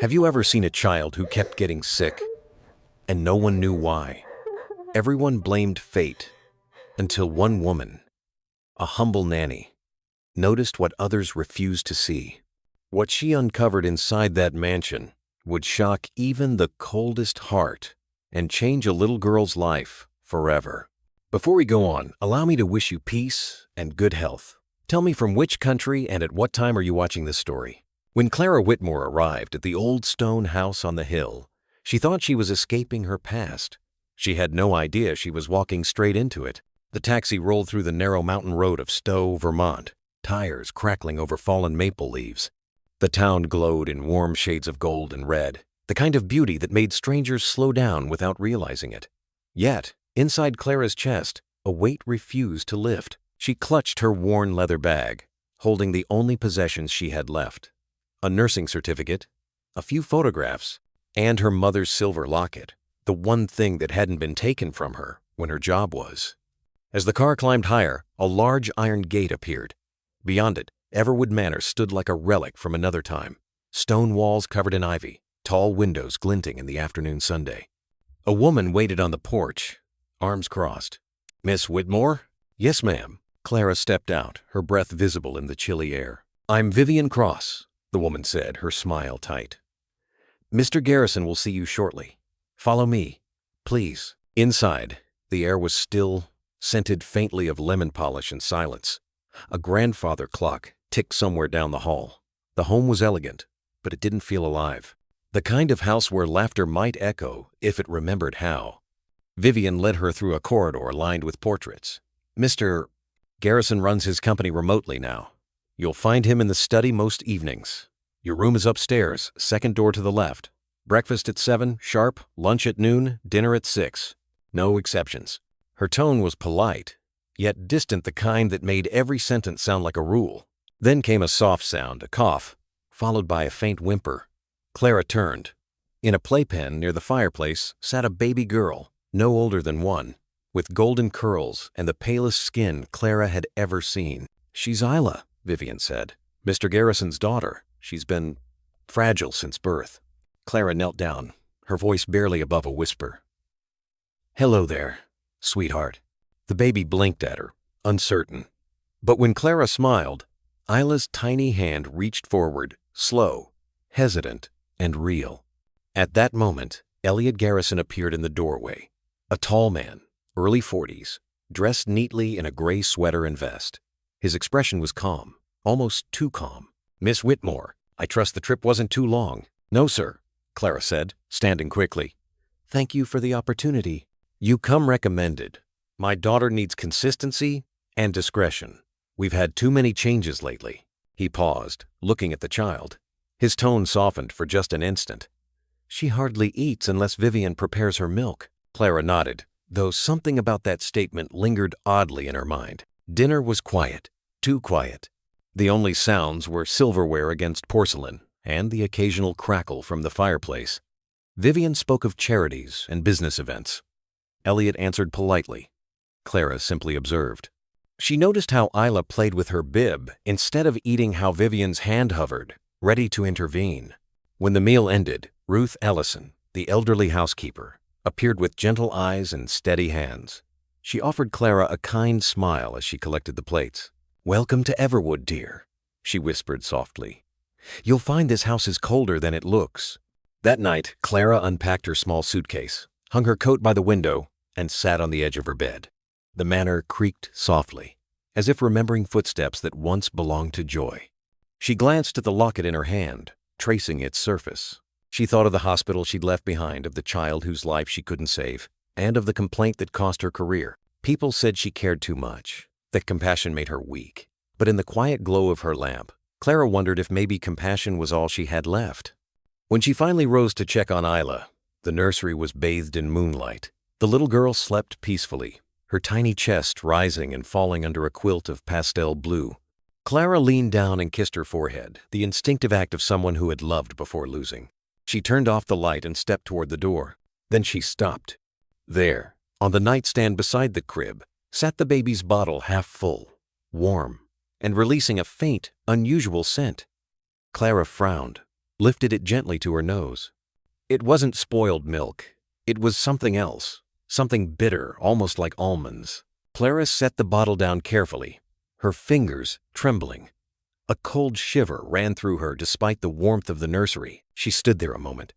Have you ever seen a child who kept getting sick, and no one knew why? Everyone blamed fate, until one woman, a humble nanny, noticed what others refused to see. What she uncovered inside that mansion would shock even the coldest heart and change a little girl's life forever. Before we go on, allow me to wish you peace and good health. Tell me, from which country and at what time are you watching this story? When Clara Whitmore arrived at the old stone house on the hill, she thought she was escaping her past. She had no idea she was walking straight into it. The taxi rolled through the narrow mountain road of Stowe, Vermont, tires crackling over fallen maple leaves. The town glowed in warm shades of gold and red, the kind of beauty that made strangers slow down without realizing it. Yet, inside Clara's chest, a weight refused to lift. She clutched her worn leather bag, holding the only possessions she had left: a nursing certificate, a few photographs, and her mother's silver locket, the one thing that hadn't been taken from her when her job was. As the car climbed higher, a large iron gate appeared. Beyond it, Everwood Manor stood like a relic from another time. Stone walls covered in ivy, tall windows glinting in the afternoon sunday. A woman waited on the porch, arms crossed. "Miss Whitmore?" "Yes, ma'am." Clara stepped out, her breath visible in the chilly air. "I'm Vivian Cross," the woman said, her smile tight. "Mr. Garrison will see you shortly. Follow me, please." Inside, the air was still, scented faintly of lemon polish and silence. A grandfather clock ticked somewhere down the hall. The home was elegant, but it didn't feel alive. The kind of house where laughter might echo if it remembered how. Vivian led her through a corridor lined with portraits. "Mr. Garrison runs his company remotely now. You'll find him in the study most evenings. Your room is upstairs, second door to the left. Breakfast at 7 sharp, lunch at noon, dinner at 6. No exceptions." Her tone was polite, yet distant, the kind that made every sentence sound like a rule. Then came a soft sound, a cough, followed by a faint whimper. Clara turned. In a playpen near the fireplace sat a baby girl, no older than 1, with golden curls and the palest skin Clara had ever seen. "She's Isla," Vivian said. "Mr. Garrison's daughter. She's been fragile since birth." Clara knelt down, her voice barely above a whisper. "Hello there, sweetheart." The baby blinked at her, uncertain. But when Clara smiled, Isla's tiny hand reached forward, slow, hesitant, and real. At that moment, Elliot Garrison appeared in the doorway. A tall man, early 40s, dressed neatly in a gray sweater and vest. His expression was calm, almost too calm. "Miss Whitmore, I trust the trip wasn't too long." "No, sir," Clara said, standing quickly. "Thank you for the opportunity. You come recommended. My daughter needs consistency and discretion. We've had too many changes lately." He paused, looking at the child. His tone softened for just an instant. "She hardly eats unless Vivian prepares her milk." Clara nodded, though something about that statement lingered oddly in her mind. Dinner was quiet, too quiet. The only sounds were silverware against porcelain and the occasional crackle from the fireplace. Vivian spoke of charities and business events. Elliot answered politely. Clara simply observed. She noticed how Isla played with her bib instead of eating, how Vivian's hand hovered, ready to intervene. When the meal ended, Ruth Ellison, the elderly housekeeper, appeared with gentle eyes and steady hands. She offered Clara a kind smile as she collected the plates. "Welcome to Everwood, dear," she whispered softly. "You'll find this house is colder than it looks." That night, Clara unpacked her small suitcase, hung her coat by the window, and sat on the edge of her bed. The manor creaked softly, as if remembering footsteps that once belonged to Joy. She glanced at the locket in her hand, tracing its surface. She thought of the hospital she'd left behind, of the child whose life she couldn't save, and of the complaint that cost her career. People said she cared too much, that compassion made her weak. But in the quiet glow of her lamp, Clara wondered if maybe compassion was all she had left. When she finally rose to check on Isla, the nursery was bathed in moonlight. The little girl slept peacefully, her tiny chest rising and falling under a quilt of pastel blue. Clara leaned down and kissed her forehead, the instinctive act of someone who had loved before losing. She turned off the light and stepped toward the door. Then she stopped. There, on the nightstand beside the crib, sat the baby's bottle half full, warm, and releasing a faint, unusual scent. Clara frowned. lifted it gently to her nose. It wasn't spoiled milk. It was something else, something bitter, almost like almonds. Clara set the bottle down carefully, her fingers trembling. A cold shiver ran through her despite the warmth of the nursery. She stood there a moment,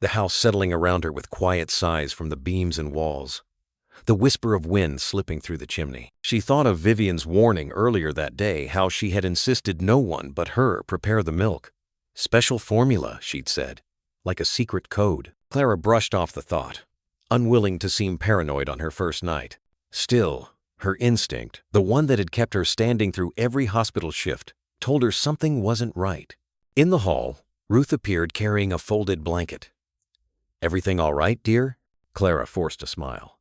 the house settling around her with quiet sighs from the beams and walls, the whisper of wind slipping through the chimney. She thought of Vivian's warning earlier that day, how she had insisted no one but her prepare the milk. Special formula, she'd said, like a secret code. Clara brushed off the thought, unwilling to seem paranoid on her first night. Still, her instinct, the one that had kept her standing through every hospital shift, told her something wasn't right. In the hall, Ruth appeared carrying a folded blanket. "Everything all right, dear?" Clara forced a smile.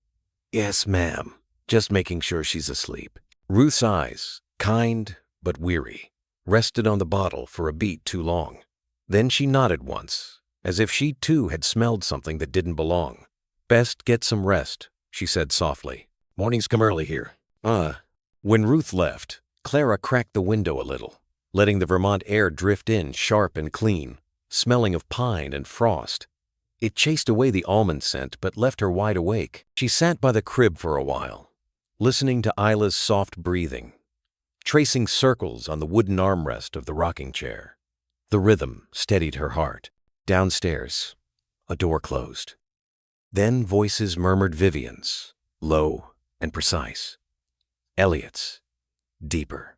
"Yes, ma'am. Just making sure she's asleep." Ruth's eyes, kind but weary, rested on the bottle for a beat too long. Then she nodded once, as if she too had smelled something that didn't belong. "Best get some rest," she said softly. "Mornings come early here." When Ruth left, Clara cracked the window a little, letting the Vermont air drift in sharp and clean, smelling of pine and frost. It chased away the almond scent but left her wide awake. She sat by the crib for a while, listening to Isla's soft breathing, tracing circles on the wooden armrest of the rocking chair. The rhythm steadied her heart. Downstairs, a door closed. Then voices murmured Vivian's, low and precise. Elliot's, deeper,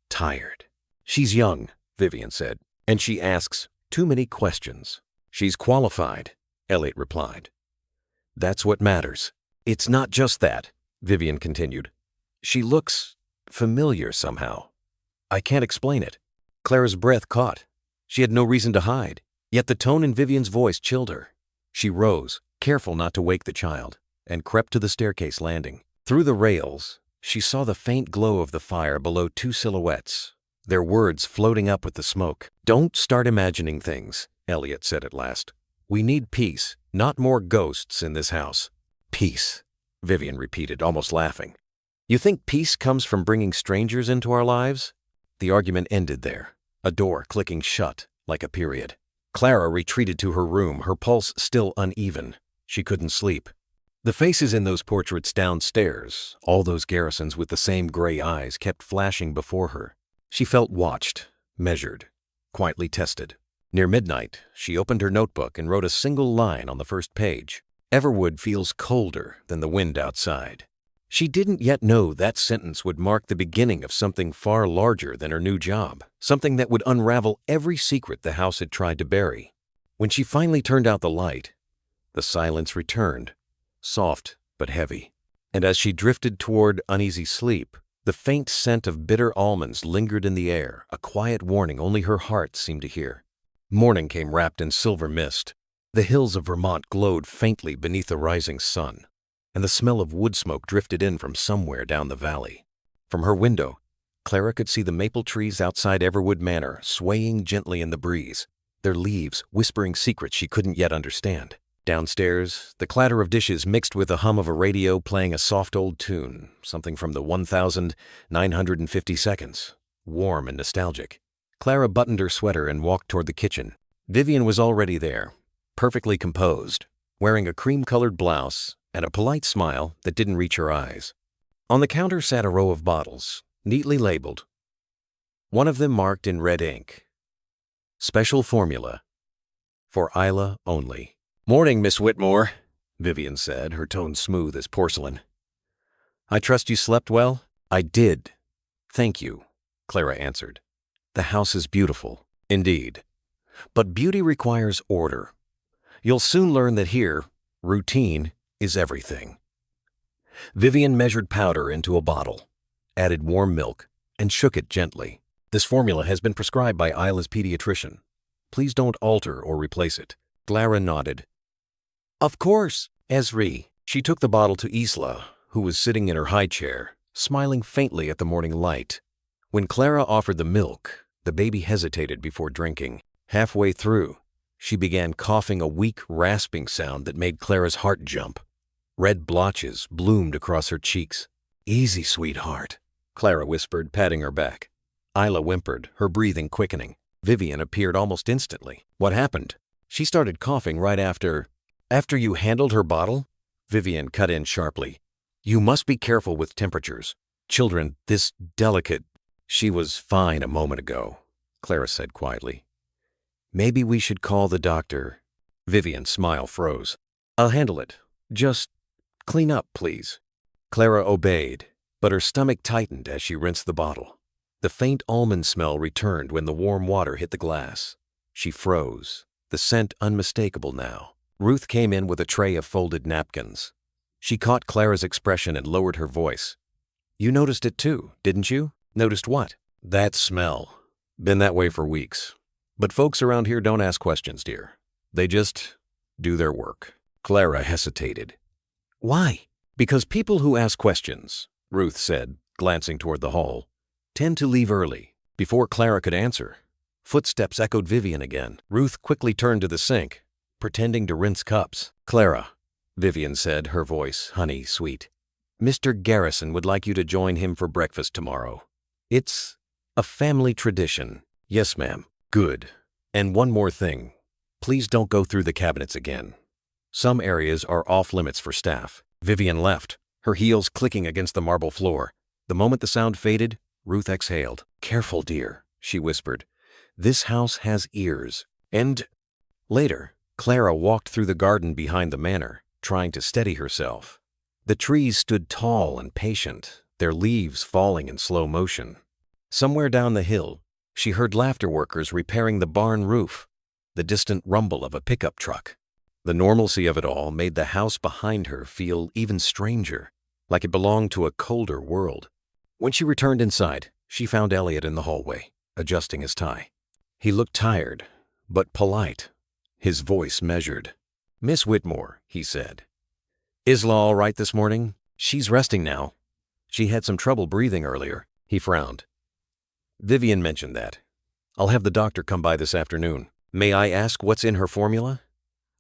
tired. "She's young," Vivian said, "and she asks too many questions." "She's qualified," Elliot replied. "That's what matters." "It's not just that," Vivian continued. "She looks familiar somehow. I can't explain it." Clara's breath caught. She had no reason to hide, yet the tone in Vivian's voice chilled her. She rose, careful not to wake the child, and crept to the staircase landing. Through the rails, she saw the faint glow of the fire below two silhouettes, their words floating up with the smoke. "Don't start imagining things," Elliot said at last. "We need peace, not more ghosts in this house." "Peace," Vivian repeated, almost laughing. "You think peace comes from bringing strangers into our lives?" The argument ended there, a door clicking shut like a period. Clara retreated to her room, her pulse still uneven. She couldn't sleep. The faces in those portraits downstairs, all those garrisons with the same gray eyes, kept flashing before her. She felt watched, measured, quietly tested. Near midnight, she opened her notebook and wrote a single line on the first page. "Everwood feels colder than the wind outside." She didn't yet know that sentence would mark the beginning of something far larger than her new job, something that would unravel every secret the house had tried to bury. When she finally turned out the light, the silence returned, soft but heavy. And as she drifted toward uneasy sleep, the faint scent of bitter almonds lingered in the air, a quiet warning only her heart seemed to hear. Morning came wrapped in silver mist. The hills of Vermont glowed faintly beneath the rising sun, and the smell of wood smoke drifted in from somewhere down the valley. From her window, Clara could see the maple trees outside Everwood Manor swaying gently in the breeze, their leaves whispering secrets she couldn't yet understand. Downstairs, the clatter of dishes mixed with the hum of a radio playing a soft old tune, something from the 1950 seconds, warm and nostalgic. Clara buttoned her sweater and walked toward the kitchen. Vivian was already there, perfectly composed, wearing a cream-colored blouse and a polite smile that didn't reach her eyes. On the counter sat a row of bottles, neatly labeled. One of them marked in red ink, "Special formula, for Isla only." "Morning, Miss Whitmore," Vivian said, her tone smooth as porcelain. "I trust you slept well?" "I did. Thank you," Clara answered. "The house is beautiful, indeed. But beauty requires order. You'll soon learn that here, routine is everything." Vivian measured powder into a bottle, added warm milk, and shook it gently. "This formula has been prescribed by Isla's pediatrician. Please don't alter or replace it." Clara nodded. "Of course, Esri." She took the bottle to Isla, who was sitting in her high chair, smiling faintly at the morning light. When Clara offered the milk, the baby hesitated before drinking. Halfway through, she began coughing a weak, rasping sound that made Clara's heart jump. Red blotches bloomed across her cheeks. "Easy, sweetheart," Clara whispered, patting her back. Isla whimpered, her breathing quickening. Vivian appeared almost instantly. What happened? She started coughing right after you handled her bottle? Vivian cut in sharply. You must be careful with temperatures. Children, this delicate. She was fine a moment ago, Clara said quietly. Maybe we should call the doctor. Vivian's smile froze. I'll handle it. Just clean up, please. Clara obeyed, but her stomach tightened as she rinsed the bottle. The faint almond smell returned when the warm water hit the glass. She froze, the scent unmistakable now. Ruth came in with a tray of folded napkins. She caught Clara's expression and lowered her voice. You noticed it too, didn't you? Noticed what? That smell. Been that way for weeks. But folks around here don't ask questions, dear. They just do their work. Clara hesitated. Why? Because people who ask questions, Ruth said, glancing toward the hall, tend to leave early. Before Clara could answer, footsteps echoed Vivian again. Ruth quickly turned to the sink, pretending to rinse cups. Clara, Vivian said, her voice honey sweet. Mr. Garrison would like you to join him for breakfast tomorrow. It's a family tradition. Yes, ma'am. Good. And one more thing. Please don't go through the cabinets again. Some areas are off limits for staff. Vivian left, her heels clicking against the marble floor. The moment the sound faded, Ruth exhaled. Careful, dear, she whispered. This house has ears. And later, Clara walked through the garden behind the manor, trying to steady herself. The trees stood tall and patient, their leaves falling in slow motion. Somewhere down the hill, she heard laughter workers repairing the barn roof, the distant rumble of a pickup truck. The normalcy of it all made the house behind her feel even stranger, like it belonged to a colder world. When she returned inside, she found Elliot in the hallway, adjusting his tie. He looked tired, but polite, his voice measured. Miss Whitmore, he said. Isla all right this morning? She's resting now. She had some trouble breathing earlier. He frowned. Vivian mentioned that. I'll have the doctor come by this afternoon. May I ask what's in her formula?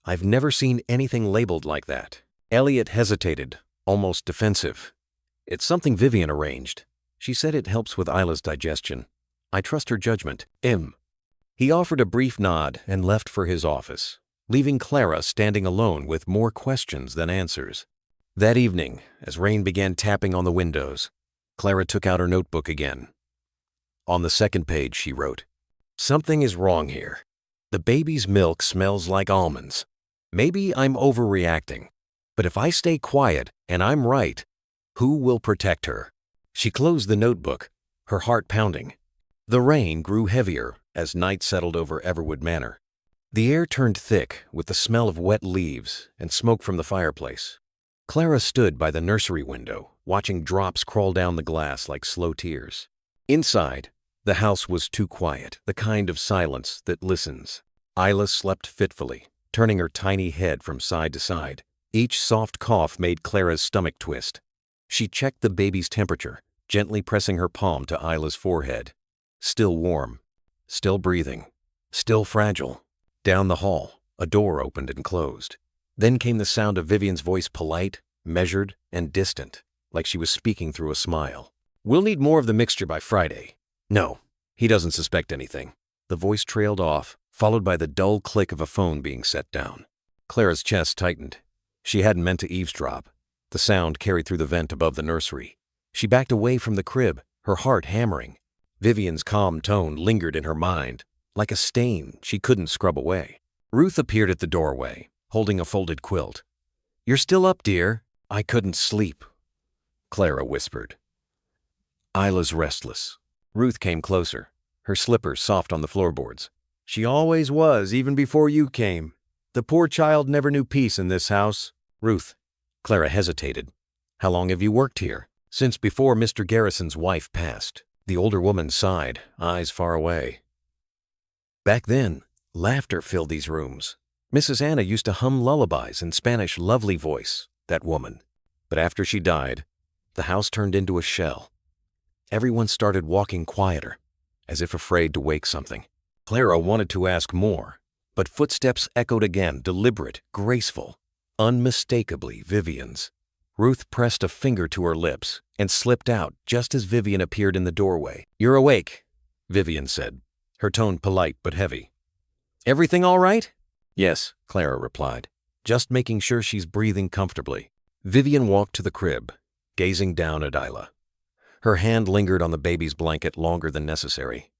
I've never seen anything labeled like that. Elliot hesitated, almost defensive. It's something Vivian arranged. She said it helps with Isla's digestion. I trust her judgment. He offered a brief nod and left for his office, leaving Clara standing alone with more questions than answers. That evening, as rain began tapping on the windows, Clara took out her notebook again. On the second page, she wrote, Something is wrong here. The baby's milk smells like almonds. Maybe I'm overreacting, but if I stay quiet and I'm right, who will protect her? She closed the notebook, her heart pounding. The rain grew heavier as night settled over Everwood Manor. The air turned thick with the smell of wet leaves and smoke from the fireplace. Clara stood by the nursery window, watching drops crawl down the glass like slow tears. Inside, the house was too quiet, the kind of silence that listens. Isla slept fitfully, turning her tiny head from side to side. Each soft cough made Clara's stomach twist. She checked the baby's temperature, gently pressing her palm to Isla's forehead. Still warm, still breathing, still fragile. Down the hall, a door opened and closed. Then came the sound of Vivian's voice, polite, measured, and distant, like she was speaking through a smile. We'll need more of the mixture by Friday. No, he doesn't suspect anything. The voice trailed off, followed by the dull click of a phone being set down. Clara's chest tightened. She hadn't meant to eavesdrop. The sound carried through the vent above the nursery. She backed away from the crib, her heart hammering. Vivian's calm tone lingered in her mind, like a stain she couldn't scrub away. Ruth appeared at the doorway, holding a folded quilt. You're still up, dear. I couldn't sleep, Clara whispered. Isla's restless. Ruth came closer, her slippers soft on the floorboards. She always was, even before you came. The poor child never knew peace in this house. Ruth. Clara hesitated. How long have you worked here? Since before Mr. Garrison's wife passed. The older woman sighed, eyes far away. Back then, laughter filled these rooms. Mrs. Anna used to hum lullabies in Spanish lovely voice, that woman. But after she died, the house turned into a shell. Everyone started walking quieter, as if afraid to wake something. Clara wanted to ask more, but footsteps echoed again, deliberate, graceful, unmistakably Vivian's. Ruth pressed a finger to her lips and slipped out just as Vivian appeared in the doorway. You're awake, Vivian said, her tone polite but heavy. "Everything all right?" "Yes," Clara replied, just making sure she's breathing comfortably. Vivian walked to the crib, gazing down at Isla. Her hand lingered on the baby's blanket longer than necessary.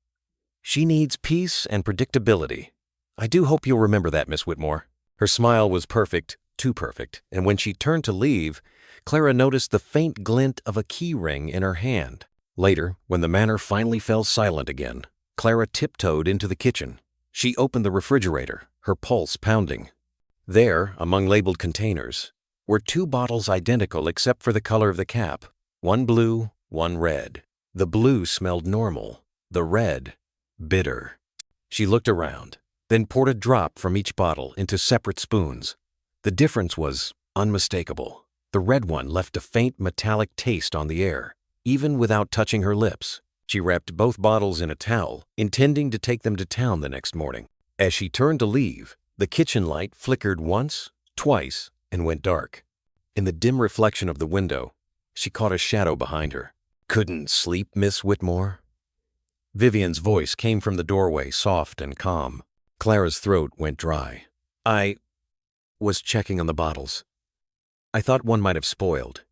"She needs peace and predictability. I do hope you'll remember that, Miss Whitmore." Her smile was perfect, too perfect, and when she turned to leave, Clara noticed the faint glint of a key ring in her hand. Later, when the manor finally fell silent again, Clara tiptoed into the kitchen. She opened the refrigerator, her pulse pounding. There, among labeled containers, were 2 bottles identical except for the color of the cap. One blue, one red. The blue smelled normal, the red, bitter. She looked around, then poured a drop from each bottle into separate spoons. The difference was unmistakable. The red one left a faint metallic taste on the air, even without touching her lips. She wrapped both bottles in a towel, intending to take them to town the next morning. As she turned to leave, the kitchen light flickered once, twice, and went dark. In the dim reflection of the window, she caught a shadow behind her. "Couldn't sleep, Miss Whitmore?" Vivian's voice came from the doorway, soft and calm. Clara's throat went dry. "I was checking on the bottles. I thought one might have spoiled."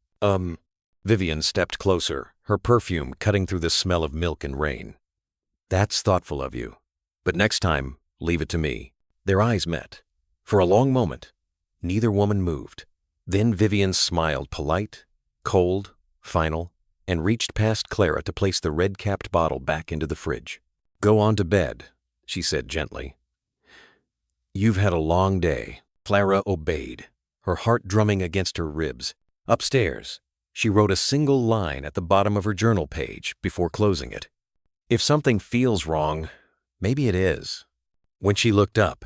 Vivian stepped closer, her perfume cutting through the smell of milk and rain. "That's thoughtful of you. But next time, leave it to me." Their eyes met. For a long moment, neither woman moved. Then Vivian smiled, polite, cold, final, and reached past Clara to place the red-capped bottle back into the fridge. "Go on to bed," she said gently. "You've had a long day." Clara obeyed, her heart drumming against her ribs. Upstairs, she wrote a single line at the bottom of her journal page before closing it. If something feels wrong, maybe it is. When she looked up,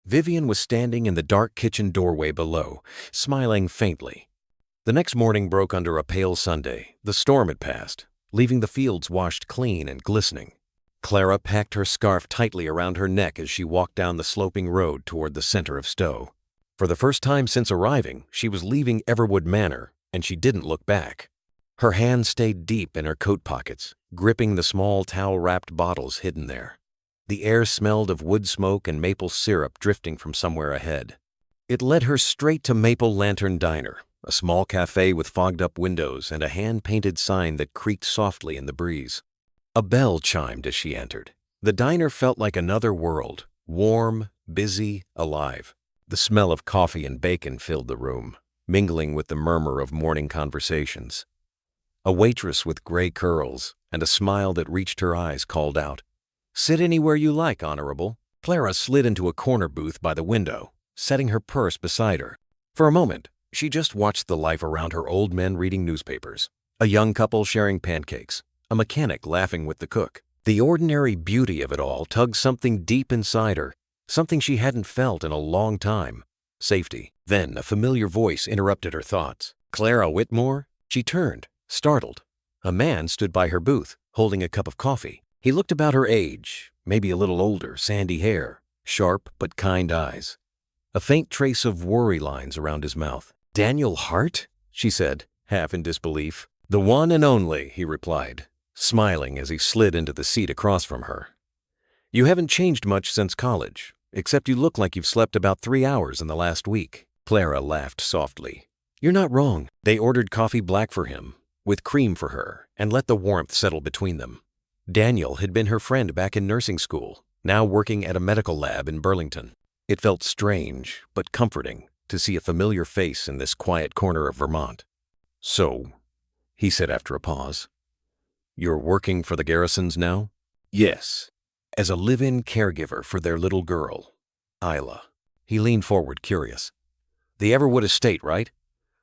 Vivian was standing in the dark kitchen doorway below, smiling faintly. The next morning broke under a pale Sunday. The storm had passed, leaving the fields washed clean and glistening. Clara packed her scarf tightly around her neck as she walked down the sloping road toward the center of Stowe. For the first time since arriving, she was leaving Everwood Manor, and she didn't look back. Her hands stayed deep in her coat pockets, gripping the small towel-wrapped bottles hidden there. The air smelled of wood smoke and maple syrup drifting from somewhere ahead. It led her straight to Maple Lantern Diner, a small cafe with fogged-up windows and a hand-painted sign that creaked softly in the breeze. A bell chimed as she entered. The diner felt like another world, warm, busy, alive. The smell of coffee and bacon filled the room, mingling with the murmur of morning conversations. A waitress with gray curls and a smile that reached her eyes called out, "Sit anywhere you like, Honorable." Clara slid into a corner booth by the window, setting her purse beside her. For a moment, she just watched the life around her: old men reading newspapers, a young couple sharing pancakes, a mechanic laughing with the cook. The ordinary beauty of it all tugged something deep inside her, something she hadn't felt in a long time. Safety. Then a familiar voice interrupted her thoughts. "Clara Whitmore?" She turned, startled. A man stood by her booth, holding a cup of coffee. He looked about her age, maybe a little older, sandy hair, sharp but kind eyes. A faint trace of worry lines around his mouth. "Daniel Hart?" she said, half in disbelief. "The one and only," he replied, smiling as he slid into the seat across from her. "You haven't changed much since college, except you look like you've slept about 3 hours in the last week." Clara laughed softly. "You're not wrong." They ordered coffee black for him, with cream for her, and let the warmth settle between them. Daniel had been her friend back in nursing school, now working at a medical lab in Burlington. It felt strange, but comforting, to see a familiar face in this quiet corner of Vermont. "So," he said after a pause, "you're working for the Garrisons now?" "Yes, as a live-in caregiver for their little girl, Isla." He leaned forward, curious. "The Everwood estate, right?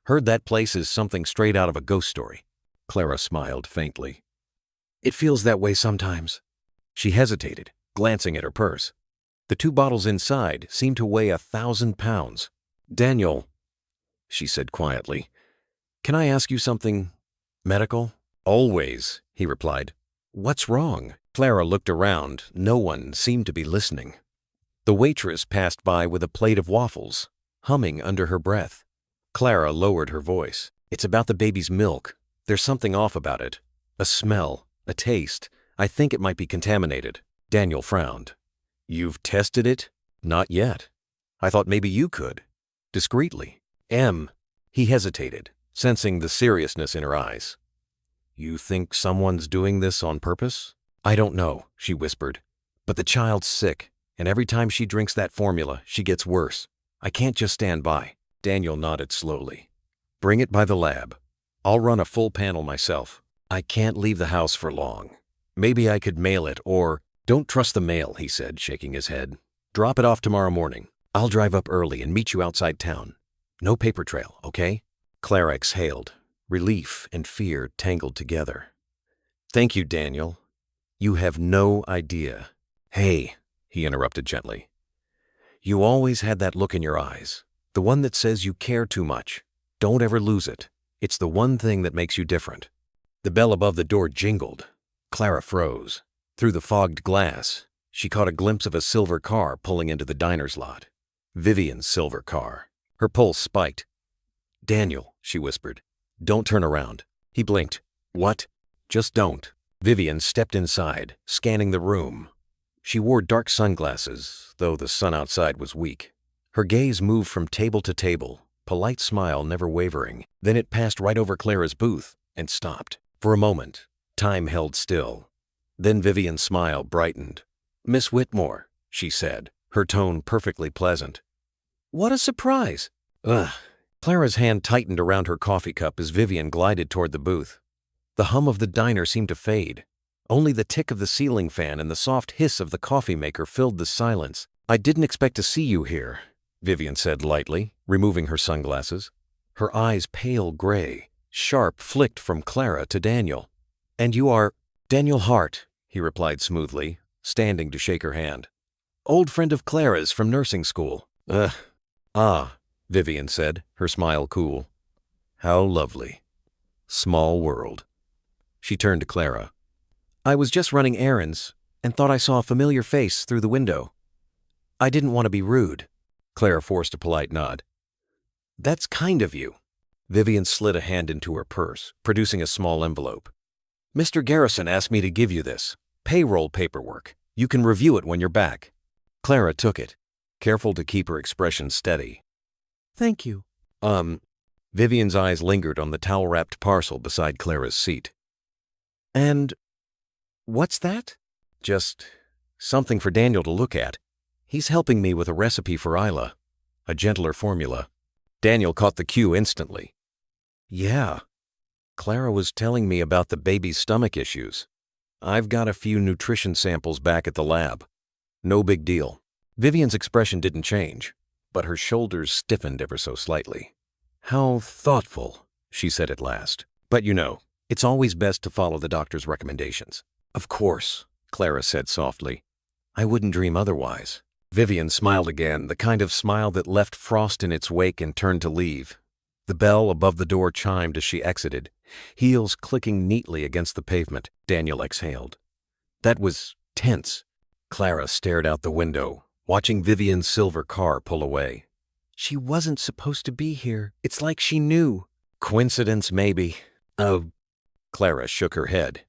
Heard that place is something straight out of a ghost story." Clara smiled faintly. "It feels that way sometimes." She hesitated, glancing at her purse. The 2 bottles inside seemed to weigh 1,000 pounds. "Daniel," she said quietly, "can I ask you something medical?" "Always," he replied. "What's wrong?" Clara looked around. No one seemed to be listening. The waitress passed by with a plate of waffles, humming under her breath. Clara lowered her voice. "It's about the baby's milk. There's something off about it. A smell, a taste. I think it might be contaminated." Daniel frowned. You've tested it? Not yet. I thought maybe you could. Discreetly. He hesitated, sensing the seriousness in her eyes. You think someone's doing this on purpose? I don't know, she whispered. But the child's sick, and every time she drinks that formula, she gets worse. I can't just stand by. Daniel nodded slowly. Bring it by the lab. I'll run a full panel myself. I can't leave the house for long. Maybe I could mail it or... Don't trust the mail, he said, shaking his head. Drop it off tomorrow morning. I'll drive up early and meet you outside town. No paper trail, okay? Clara exhaled. Relief and fear tangled together. Thank you, Daniel. You have no idea. Hey, he interrupted gently. You always had that look in your eyes. The one that says you care too much. Don't ever lose it. It's the one thing that makes you different. The bell above the door jingled. Clara froze. Through the fogged glass, she caught a glimpse of a silver car pulling into the diner's lot. Vivian's silver car. Her pulse spiked. Daniel, she whispered. Don't turn around. He blinked. What? Just don't. Vivian stepped inside, scanning the room. She wore dark sunglasses, though the sun outside was weak. Her gaze moved from table to table, polite smile never wavering. Then it passed right over Clara's booth and stopped. For a moment, time held still. Then Vivian's smile brightened. Miss Whitmore, she said, her tone perfectly pleasant. What a surprise! Ugh. Clara's hand tightened around her coffee cup as Vivian glided toward the booth. The hum of the diner seemed to fade. Only the tick of the ceiling fan and the soft hiss of the coffee maker filled the silence. I didn't expect to see you here, Vivian said lightly, removing her sunglasses. Her eyes pale gray, sharp flicked from Clara to Daniel. And you are Daniel Hart, he replied smoothly, standing to shake her hand. Old friend of Clara's from nursing school. Vivian said, her smile cool. How lovely. Small world. She turned to Clara. I was just running errands and thought I saw a familiar face through the window. I didn't want to be rude. Clara forced a polite nod. That's kind of you. Vivian slid a hand into her purse, producing a small envelope. Mr. Garrison asked me to give you this. Payroll paperwork. You can review it when you're back. Clara took it, careful to keep her expression steady. Thank you. Vivian's eyes lingered on the towel-wrapped parcel beside Clara's seat. And what's that? Just something for Daniel to look at. He's helping me with a recipe for Isla, a gentler formula. Daniel caught the cue instantly. Yeah. Clara was telling me about the baby's stomach issues. I've got a few nutrition samples back at the lab. No big deal. Vivian's expression didn't change, but her shoulders stiffened ever so slightly. How thoughtful, she said at last. But you know, it's always best to follow the doctor's recommendations. Of course, Clara said softly. I wouldn't dream otherwise. Vivian smiled again, the kind of smile that left frost in its wake and turned to leave. The bell above the door chimed as she exited, heels clicking neatly against the pavement. Daniel exhaled. That was tense. Clara stared out the window, watching Vivian's silver car pull away. She wasn't supposed to be here. It's like she knew. Coincidence, maybe. Oh, Clara shook her head.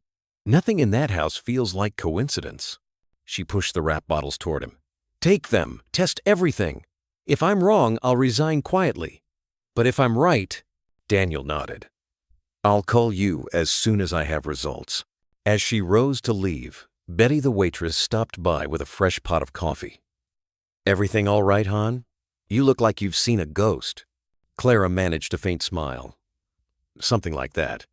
Nothing in that house feels like coincidence. She pushed the wrap bottles toward him. Take them. Test everything. If I'm wrong, I'll resign quietly. But if I'm right, Daniel nodded. I'll call you as soon as I have results. As she rose to leave, Betty the waitress stopped by with a fresh pot of coffee. Everything all right, hon? You look like you've seen a ghost. Clara managed a faint smile. Something like that.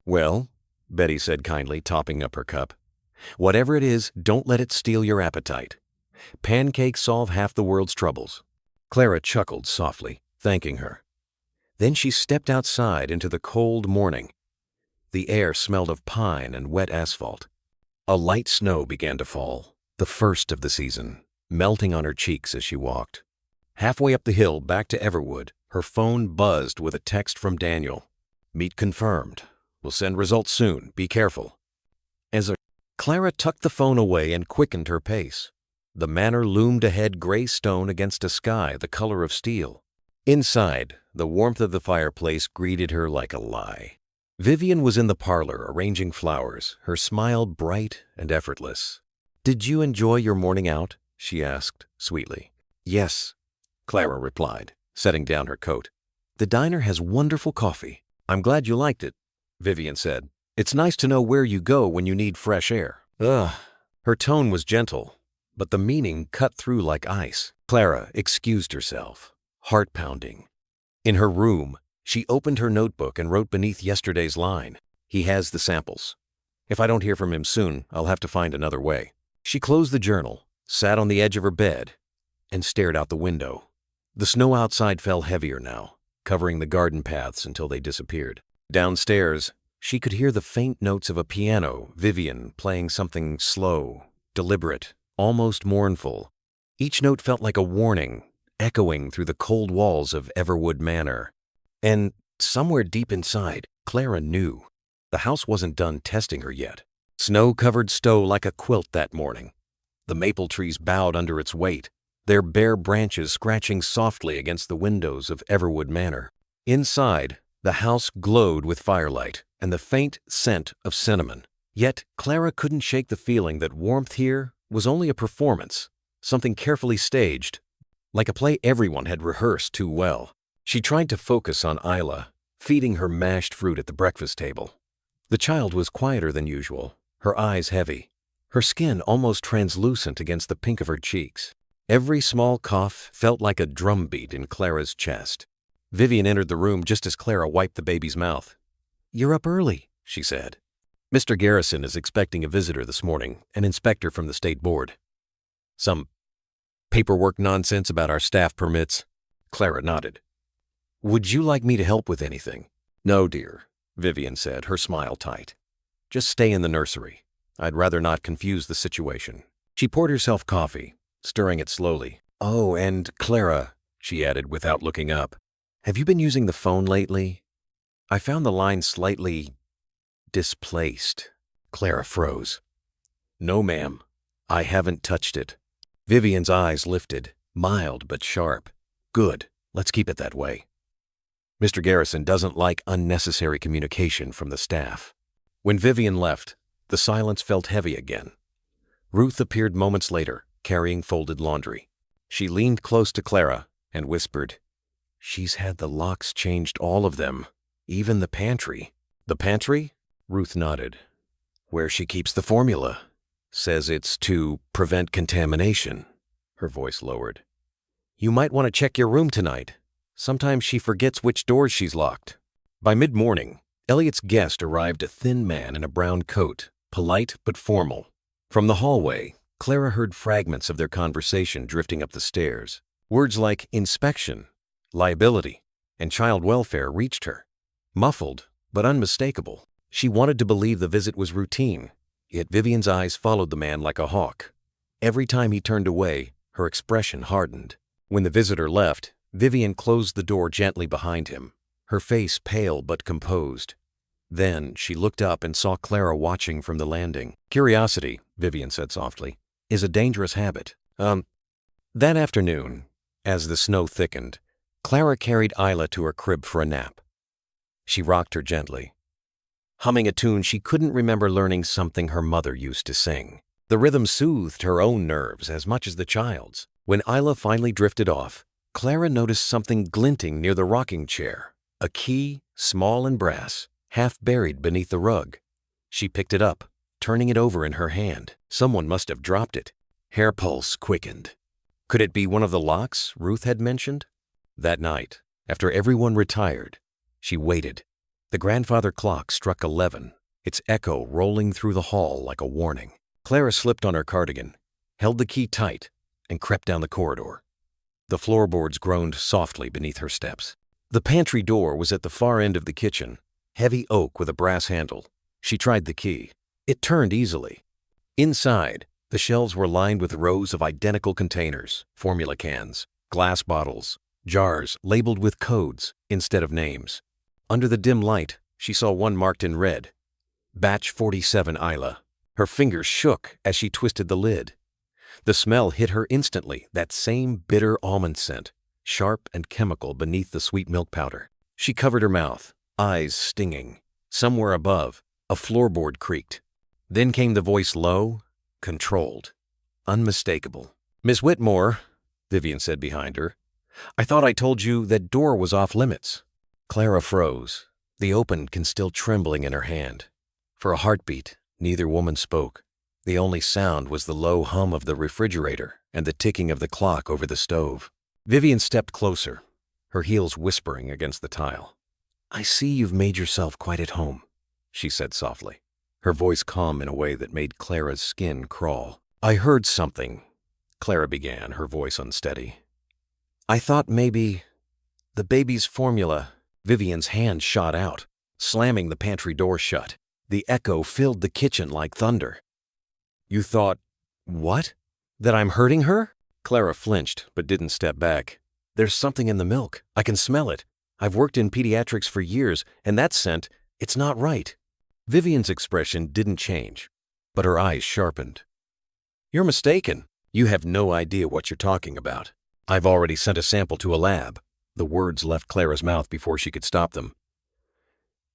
Well, Betty said kindly, topping up her cup. Whatever it is, don't let it steal your appetite. Pancakes solve half the world's troubles. Clara chuckled softly, thanking her. Then she stepped outside into the cold morning. The air smelled of pine and wet asphalt. A light snow began to fall, the first of the season, melting on her cheeks as she walked. Halfway up the hill back to Everwood, her phone buzzed with a text from Daniel. Meet confirmed. We'll send results soon. Be careful. Clara tucked the phone away and quickened her pace. The manor loomed ahead, gray stone against a sky the color of steel. Inside, the warmth of the fireplace greeted her like a lie. Vivian was in the parlor arranging flowers, her smile bright and effortless. "Did you enjoy your morning out?" she asked sweetly. "Yes," Clara replied, setting down her coat. "The diner has wonderful coffee." "I'm glad you liked it," Vivian said. "It's nice to know where you go when you need fresh air." Ugh. Her tone was gentle, but the meaning cut through like ice. Clara excused herself, heart pounding. In her room, she opened her notebook and wrote beneath yesterday's line, "He has the samples. If I don't hear from him soon, I'll have to find another way." She closed the journal, sat on the edge of her bed, and stared out the window. The snow outside fell heavier now, covering the garden paths until they disappeared. Downstairs, she could hear the faint notes of a piano, Vivian playing something slow, deliberate, almost mournful. Each note felt like a warning, echoing through the cold walls of Everwood Manor. And somewhere deep inside, Clara knew the house wasn't done testing her yet. Snow covered Stowe like a quilt that morning. The maple trees bowed under its weight, their bare branches scratching softly against the windows of Everwood Manor. Inside, the house glowed with firelight and the faint scent of cinnamon. Yet Clara couldn't shake the feeling that warmth here was only a performance, something carefully staged, like a play everyone had rehearsed too well. She tried to focus on Isla, feeding her mashed fruit at the breakfast table. The child was quieter than usual, her eyes heavy, her skin almost translucent against the pink of her cheeks. Every small cough felt like a drumbeat in Clara's chest. Vivian entered the room just as Clara wiped the baby's mouth. "You're up early," she said. "Mr. Garrison is expecting a visitor this morning, an inspector from the state board. Some paperwork nonsense about our staff permits." Clara nodded. "Would you like me to help with anything?" "No, dear," Vivian said, her smile tight. "Just stay in the nursery. I'd rather not confuse the situation." She poured herself coffee, stirring it slowly. "Oh, and Clara," she added without looking up, "have you been using the phone lately? I found the line slightly displaced." Clara froze. "No, ma'am. I haven't touched it." Vivian's eyes lifted, mild but sharp. "Good. Let's keep it that way. Mr. Garrison doesn't like unnecessary communication from the staff." When Vivian left, the silence felt heavy again. Ruth appeared moments later, carrying folded laundry. She leaned close to Clara and whispered, "She's had the locks changed, all of them, even the pantry." "The pantry?" Ruth nodded. "Where she keeps the formula. Says it's to prevent contamination." Her voice lowered. "You might want to check your room tonight. Sometimes she forgets which doors she's locked." By mid-morning, Elliot's guest arrived, a thin man in a brown coat, polite but formal. From the hallway, Clara heard fragments of their conversation drifting up the stairs. Words like inspection, liability, and child welfare reached her, muffled but unmistakable. She wanted to believe the visit was routine, yet Vivian's eyes followed the man like a hawk. Every time he turned away, her expression hardened. When the visitor left, Vivian closed the door gently behind him, her face pale but composed. Then she looked up and saw Clara watching from the landing. "Curiosity," Vivian said softly, "is a dangerous habit." That afternoon, as the snow thickened, Clara carried Isla to her crib for a nap. She rocked her gently, humming a tune she couldn't remember learning, something her mother used to sing. The rhythm soothed her own nerves as much as the child's. When Isla finally drifted off, Clara noticed something glinting near the rocking chair, a key, small and brass, half buried beneath the rug. She picked it up, turning it over in her hand. Someone must have dropped it. Hair pulse quickened. Could it be one of the locks Ruth had mentioned? That night, after everyone retired, she waited. The grandfather clock struck 11, its echo rolling through the hall like a warning. Clara slipped on her cardigan, held the key tight, and crept down the corridor. The floorboards groaned softly beneath her steps. The pantry door was at the far end of the kitchen, heavy oak with a brass handle. She tried the key. It turned easily. Inside, the shelves were lined with rows of identical containers, formula cans, glass bottles, jars labeled with codes instead of names. Under the dim light, she saw one marked in red, Batch 47 Isla. Her fingers shook as she twisted the lid. The smell hit her instantly, that same bitter almond scent, sharp and chemical beneath the sweet milk powder. She covered her mouth, eyes stinging. Somewhere above, a floorboard creaked. Then came the voice, low, controlled. unmistakable. "Miss Whitmore," Vivian said behind her, "I thought I told you that door was off limits." Clara froze, the open can still trembling in her hand. For a heartbeat, neither woman spoke. The only sound was the low hum of the refrigerator and the ticking of the clock over the stove. Vivian stepped closer, her heels whispering against the tile. "I see you've made yourself quite at home," she said softly, her voice calm in a way that made Clara's skin crawl. "I heard something," Clara began, her voice unsteady. "I thought maybe the baby's formula." Vivian's hand shot out, slamming the pantry door shut. The echo filled the kitchen like thunder. "You thought, what? That I'm hurting her?" Clara flinched, but didn't step back. "There's something in the milk. I can smell it. I've worked in pediatrics for years, and that scent, it's not right." Vivian's expression didn't change, but her eyes sharpened. "You're mistaken. You have no idea what you're talking about. I've already sent a sample to a lab." The words left Clara's mouth before she could stop them.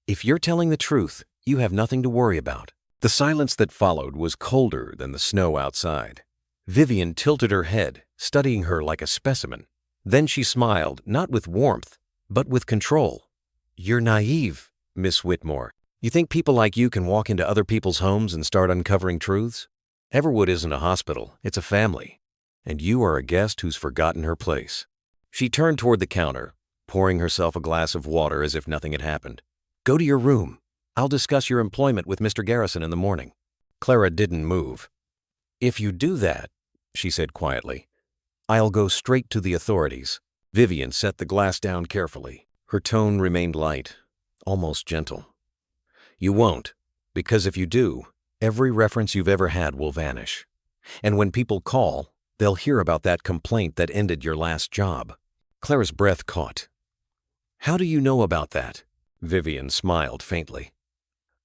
"If you're telling the truth, you have nothing to worry about." The silence that followed was colder than the snow outside. Vivian tilted her head, studying her like a specimen. Then she smiled, not with warmth, but with control. "You're naive, Miss Whitmore. You think people like you can walk into other people's homes and start uncovering truths? Everwood isn't a hospital, it's a family. And you are a guest who's forgotten her place." She turned toward the counter, pouring herself a glass of water as if nothing had happened. "Go to your room. I'll discuss your employment with Mr. Garrison in the morning." Clara didn't move. "If you do that," she said quietly, "I'll go straight to the authorities." Vivian set the glass down carefully. Her tone remained light, almost gentle. "You won't, because if you do, every reference you've ever had will vanish. And when people call, they'll hear about that complaint that ended your last job." Clara's breath caught. "How do you know about that?" Vivian smiled faintly.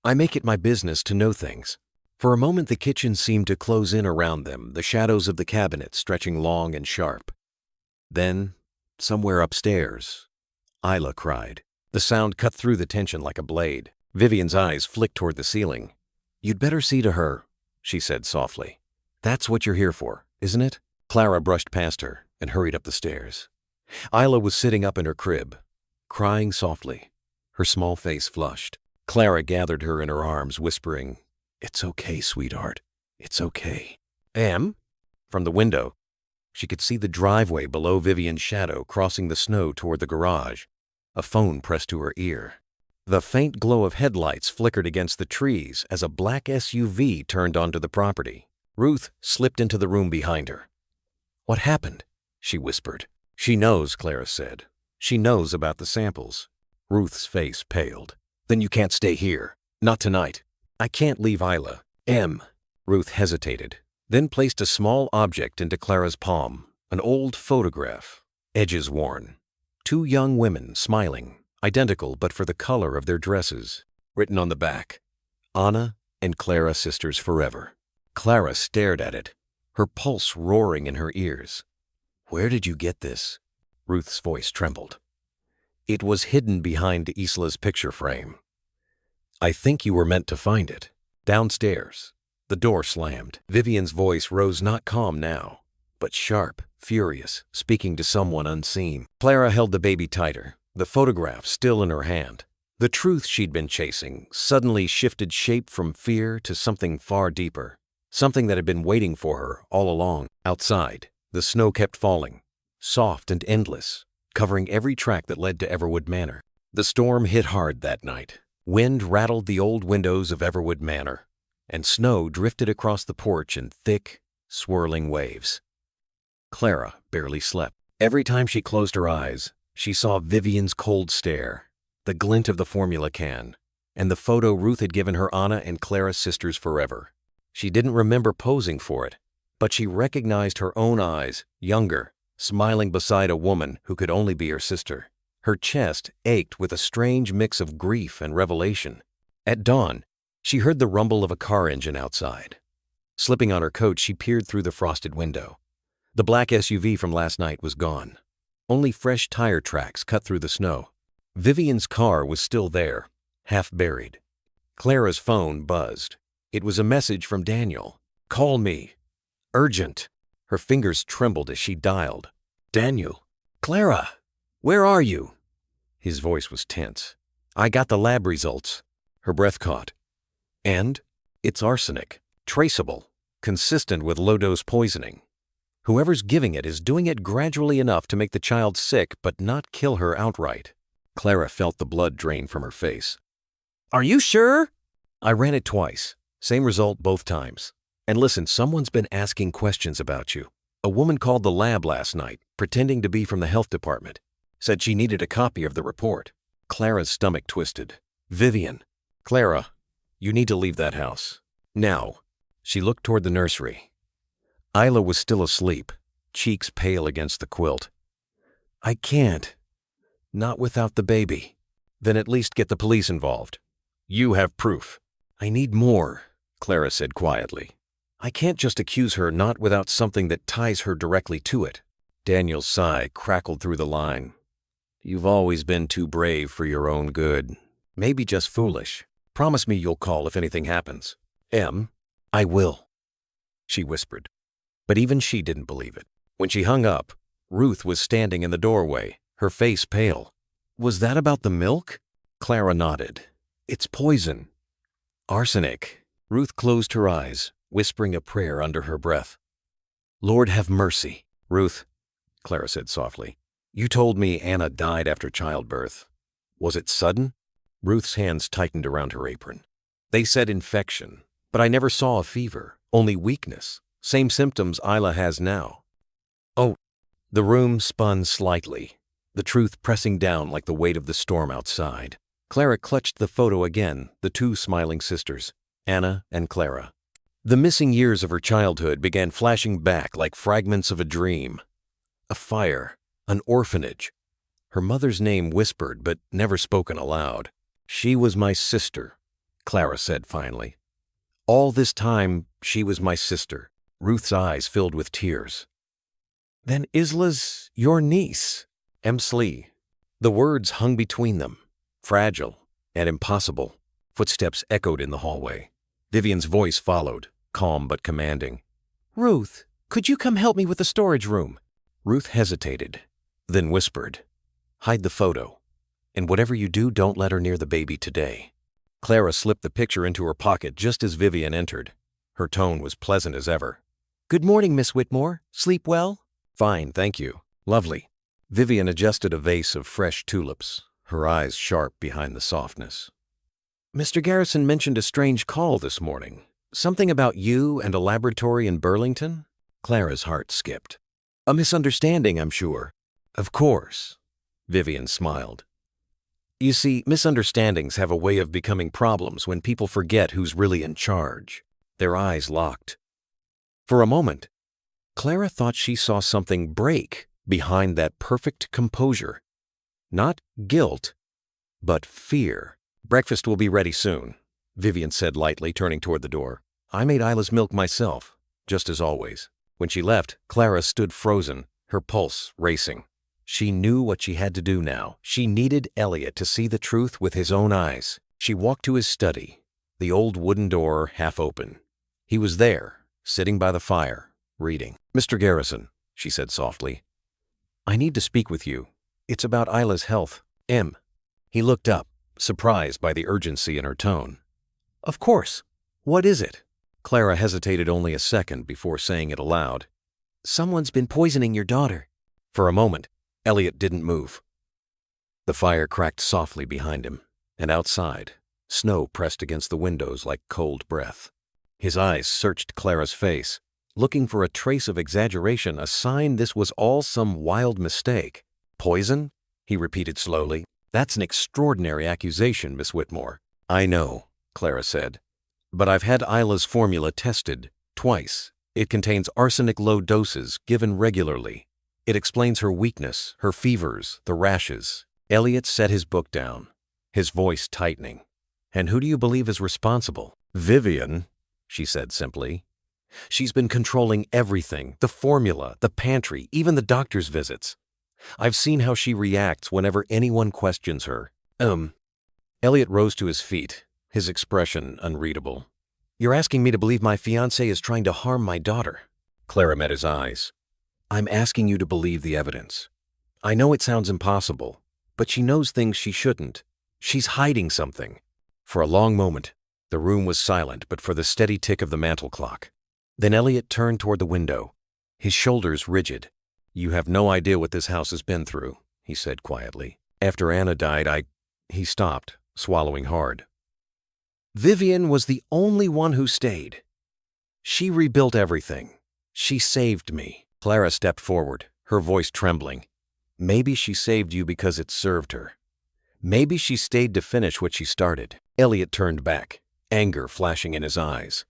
"I make it my business to know things." For a moment the kitchen seemed to close in around them, the shadows of the cabinet stretching long and sharp. Then, somewhere upstairs, Isla cried. The sound cut through the tension like a blade. Vivian's eyes flicked toward the ceiling. "You'd better see to her," she said softly. "That's what you're here for, isn't it?" Clara brushed past her and hurried up the stairs. Isla was sitting up in her crib, crying softly, her small face flushed. Clara gathered her in her arms, whispering, "It's okay, sweetheart. It's okay." "Em?" From the window, she could see the driveway below Vivian's shadow crossing the snow toward the garage, a phone pressed to her ear. The faint glow of headlights flickered against the trees as a black SUV turned onto the property. Ruth slipped into the room behind her. "What happened?" she whispered. "She knows," Clara said. "She knows about the samples." Ruth's face paled. "Then you can't stay here. Not tonight." "I can't leave Isla." "Em." Ruth hesitated, then placed a small object into Clara's palm, an old photograph, edges worn. Two young women smiling, identical but for the color of their dresses. Written on the back, "Anna and Clara sisters forever." Clara stared at it, her pulse roaring in her ears. "Where did you get this?" Ruth's voice trembled. "It was hidden behind Isla's picture frame. I think you were meant to find it." Downstairs, the door slammed. Vivian's voice rose not calm now, but sharp, furious, speaking to someone unseen. Clara held the baby tighter, the photograph still in her hand. The truth she'd been chasing suddenly shifted shape from fear to something far deeper, something that had been waiting for her all along. Outside, the snow kept falling, soft and endless, covering every track that led to Everwood Manor. The storm hit hard that night. Wind rattled the old windows of Everwood Manor, and snow drifted across the porch in thick, swirling waves. Clara barely slept. Every time she closed her eyes, she saw Vivian's cold stare, the glint of the formula can, and the photo Ruth had given her Anna and Clara's sisters forever. She didn't remember posing for it, but she recognized her own eyes, younger, smiling beside a woman who could only be her sister. Her chest ached with a strange mix of grief and revelation. At dawn, she heard the rumble of a car engine outside. Slipping on her coat, she peered through the frosted window. The black SUV from last night was gone. Only fresh tire tracks cut through the snow. Vivian's car was still there, half buried. Clara's phone buzzed. It was a message from Daniel. "Call me. Urgent. Her fingers trembled as she dialed. Daniel. Clara. Where are you? His voice was tense. I got the lab results. Her breath caught. And? It's arsenic. Traceable. Consistent with low-dose poisoning. Whoever's giving it is doing it gradually enough to make the child sick but not kill her outright. Clara felt the blood drain from her face. Are you sure? I ran it twice. Same result both times. And listen, someone's been asking questions about you. A woman called the lab last night, pretending to be from the health department. Said she needed a copy of the report. Clara's stomach twisted. Vivian. Clara, you need to leave that house. Now. She looked toward the nursery. Isla was still asleep, cheeks pale against the quilt. I can't. Not without the baby. Then at least get the police involved. You have proof. I need more, Clara said quietly. I can't just accuse her not without something that ties her directly to it. Daniel's sigh crackled through the line. You've always been too brave for your own good. Maybe just foolish. Promise me you'll call if anything happens. I will, she whispered. But even she didn't believe it. When she hung up, Ruth was standing in the doorway, her face pale. Was that about the milk? Clara nodded. It's poison. Arsenic. Ruth closed her eyes, whispering a prayer under her breath. Lord have mercy. Ruth, Clara said softly. You told me Anna died after childbirth. Was it sudden? Ruth's hands tightened around her apron. They said infection, but I never saw a fever, only weakness. Same symptoms Isla has now. Oh, the room spun slightly, the truth pressing down like the weight of the storm outside. Clara clutched the photo again, the two smiling sisters, Anna and Clara. The missing years of her childhood began flashing back like fragments of a dream. A fire, an orphanage. Her mother's name whispered but never spoken aloud. She was my sister, Clara said finally. All this time, she was my sister. Ruth's eyes filled with tears. Then Isla's your niece, Emsley. The words hung between them, fragile and impossible. Footsteps echoed in the hallway. Vivian's voice followed, calm but commanding. Ruth, could you come help me with the storage room? Ruth hesitated, then whispered, Hide the photo, and whatever you do, don't let her near the baby today. Clara slipped the picture into her pocket just as Vivian entered. Her tone was pleasant as ever. Good morning, Miss Whitmore. Sleep well? Fine, thank you. Lovely. Vivian adjusted a vase of fresh tulips, her eyes sharp behind the softness. Mr. Garrison mentioned a strange call this morning. Something about you and a laboratory in Burlington? Clara's heart skipped. A misunderstanding, I'm sure. Of course. Vivian smiled. You see, misunderstandings have a way of becoming problems when people forget who's really in charge. Their eyes locked. For a moment, Clara thought she saw something break behind that perfect composure. Not guilt, but fear. Breakfast will be ready soon, Vivian said lightly, turning toward the door. I made Isla's milk myself, just as always. When she left, Clara stood frozen, her pulse racing. She knew what she had to do now. She needed Elliot to see the truth with his own eyes. She walked to his study, the old wooden door half open. He was there, sitting by the fire, reading. Mr. Garrison, she said softly, I need to speak with you. It's about Isla's health. He looked up, surprised by the urgency in her tone. Of course. What is it? Clara hesitated only a second before saying it aloud. Someone's been poisoning your daughter. For a moment, Elliot didn't move. The fire cracked softly behind him, and outside, snow pressed against the windows like cold breath. His eyes searched Clara's face, looking for a trace of exaggeration, a sign this was all some wild mistake. Poison? He repeated slowly. That's an extraordinary accusation, Miss Whitmore. I know, Clara said. But I've had Isla's formula tested twice. It contains arsenic low doses given regularly. It explains her weakness, her fevers, the rashes. Elliot set his book down, his voice tightening. And who do you believe is responsible? Vivian, she said simply. She's been controlling everything, the formula, the pantry, even the doctor's visits. I've seen how she reacts whenever anyone questions her. Elliot rose to his feet, his expression unreadable. You're asking me to believe my fiancé is trying to harm my daughter. Clara met his eyes. I'm asking you to believe the evidence. I know it sounds impossible, but she knows things she shouldn't. She's hiding something. For a long moment, the room was silent but for the steady tick of the mantel clock. Then Elliot turned toward the window, his shoulders rigid. You have no idea what this house has been through, he said quietly. After Anna died, He stopped, swallowing hard. Vivian was the only one who stayed. She rebuilt everything. She saved me. Clara stepped forward, her voice trembling. Maybe she saved you because it served her. Maybe she stayed to finish what she started. Elliot turned back, anger flashing in his eyes.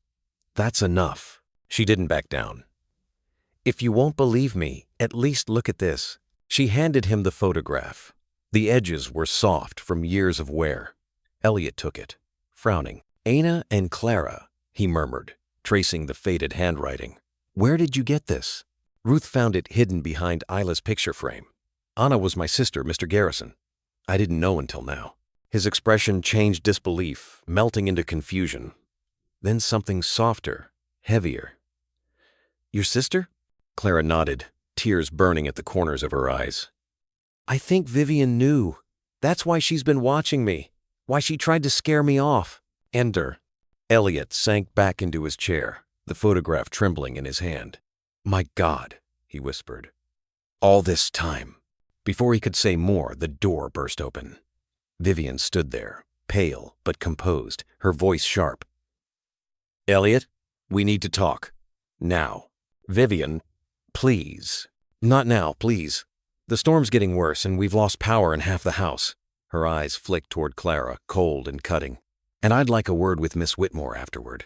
That's enough. She didn't back down. If you won't believe me, at least look at this. She handed him the photograph. The edges were soft from years of wear. Elliot took it, frowning. Anna and Clara, he murmured, tracing the faded handwriting. Where did you get this? Ruth found it hidden behind Isla's picture frame. Anna was my sister, Mr. Garrison. I didn't know until now. His expression changed disbelief, melting into confusion. Then something softer, heavier. Your sister? Clara nodded, tears burning at the corners of her eyes. I think Vivian knew. That's why she's been watching me. Why she tried to scare me off. Ender. Elliot sank back into his chair, the photograph trembling in his hand. My God, he whispered. All this time. Before he could say more, the door burst open. Vivian stood there, pale but composed, her voice sharp. Elliot, we need to talk. Now. Vivian, please. Not now, please. The storm's getting worse and we've lost power in half the house. Her eyes flicked toward Clara, cold and cutting. And I'd like a word with Miss Whitmore afterward.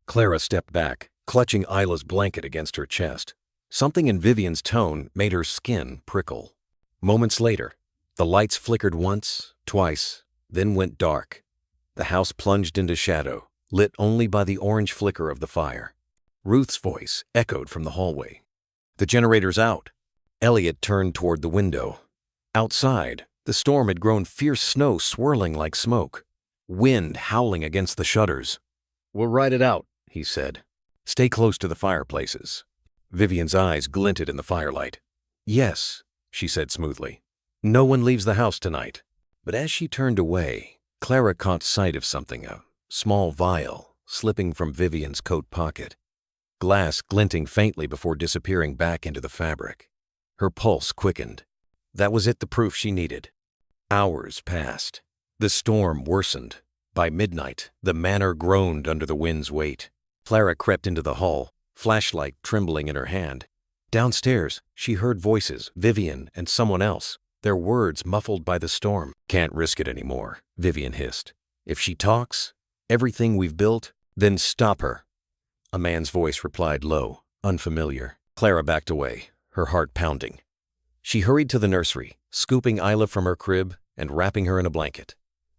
Clara stepped back, clutching Isla's blanket against her chest. Something in Vivian's tone made her skin prickle. Moments later, the lights flickered once, twice, then went dark. The house plunged into shadow, lit only by the orange flicker of the fire. Ruth's voice echoed from the hallway. The generator's out. Elliot turned toward the window. Outside, the storm had grown fierce snow swirling like smoke. Wind howling against the shutters. We'll ride it out, he said. Stay close to the fireplaces. Vivian's eyes glinted in the firelight. Yes, she said smoothly. No one leaves the house tonight. But as she turned away, Clara caught sight of something, a small vial, slipping from Vivian's coat pocket. Glass glinting faintly before disappearing back into the fabric. Her pulse quickened. That was it, the proof she needed. Hours passed. The storm worsened. By midnight, the manor groaned under the wind's weight. Clara crept into the hall, flashlight trembling in her hand. Downstairs, she heard voices, Vivian and someone else, their words muffled by the storm. Can't risk it anymore, Vivian hissed. If she talks, everything we've built, then stop her. A man's voice replied low, unfamiliar. Clara backed away, her heart pounding. She hurried to the nursery, scooping Isla from her crib and wrapping her in a blanket.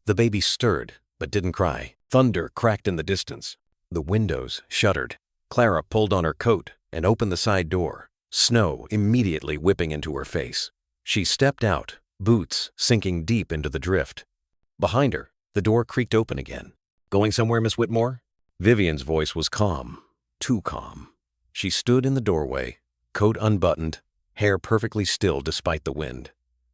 The baby stirred, but didn't cry. Thunder cracked in the distance. The windows shuddered. Clara pulled on her coat and opened the side door, snow immediately whipping into her face. She stepped out, boots sinking deep into the drift. Behind her, the door creaked open again. Going somewhere, Miss Whitmore? Vivian's voice was calm, too calm. She stood in the doorway, coat unbuttoned, hair perfectly still despite the wind.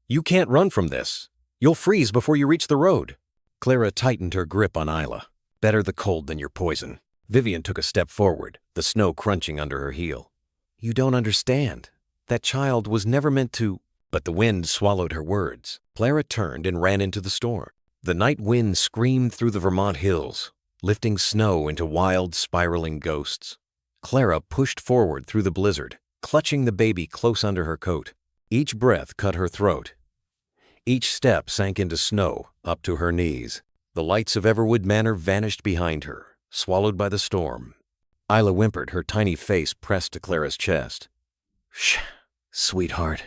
You can't run from this. You'll freeze before you reach the road. Clara tightened her grip on Isla. Better the cold than your poison. Vivian took a step forward, the snow crunching under her heel. You don't understand. That child was never meant to... But the wind swallowed her words. Clara turned and ran into the storm. The night wind screamed through the Vermont hills, lifting snow into wild, spiraling ghosts. Clara pushed forward through the blizzard, clutching the baby close under her coat. Each breath cut her throat. Each step sank into snow up to her knees. The lights of Everwood Manor vanished behind her, swallowed by the storm. Isla whimpered, her tiny face pressed to Clara's chest. Shh, sweetheart.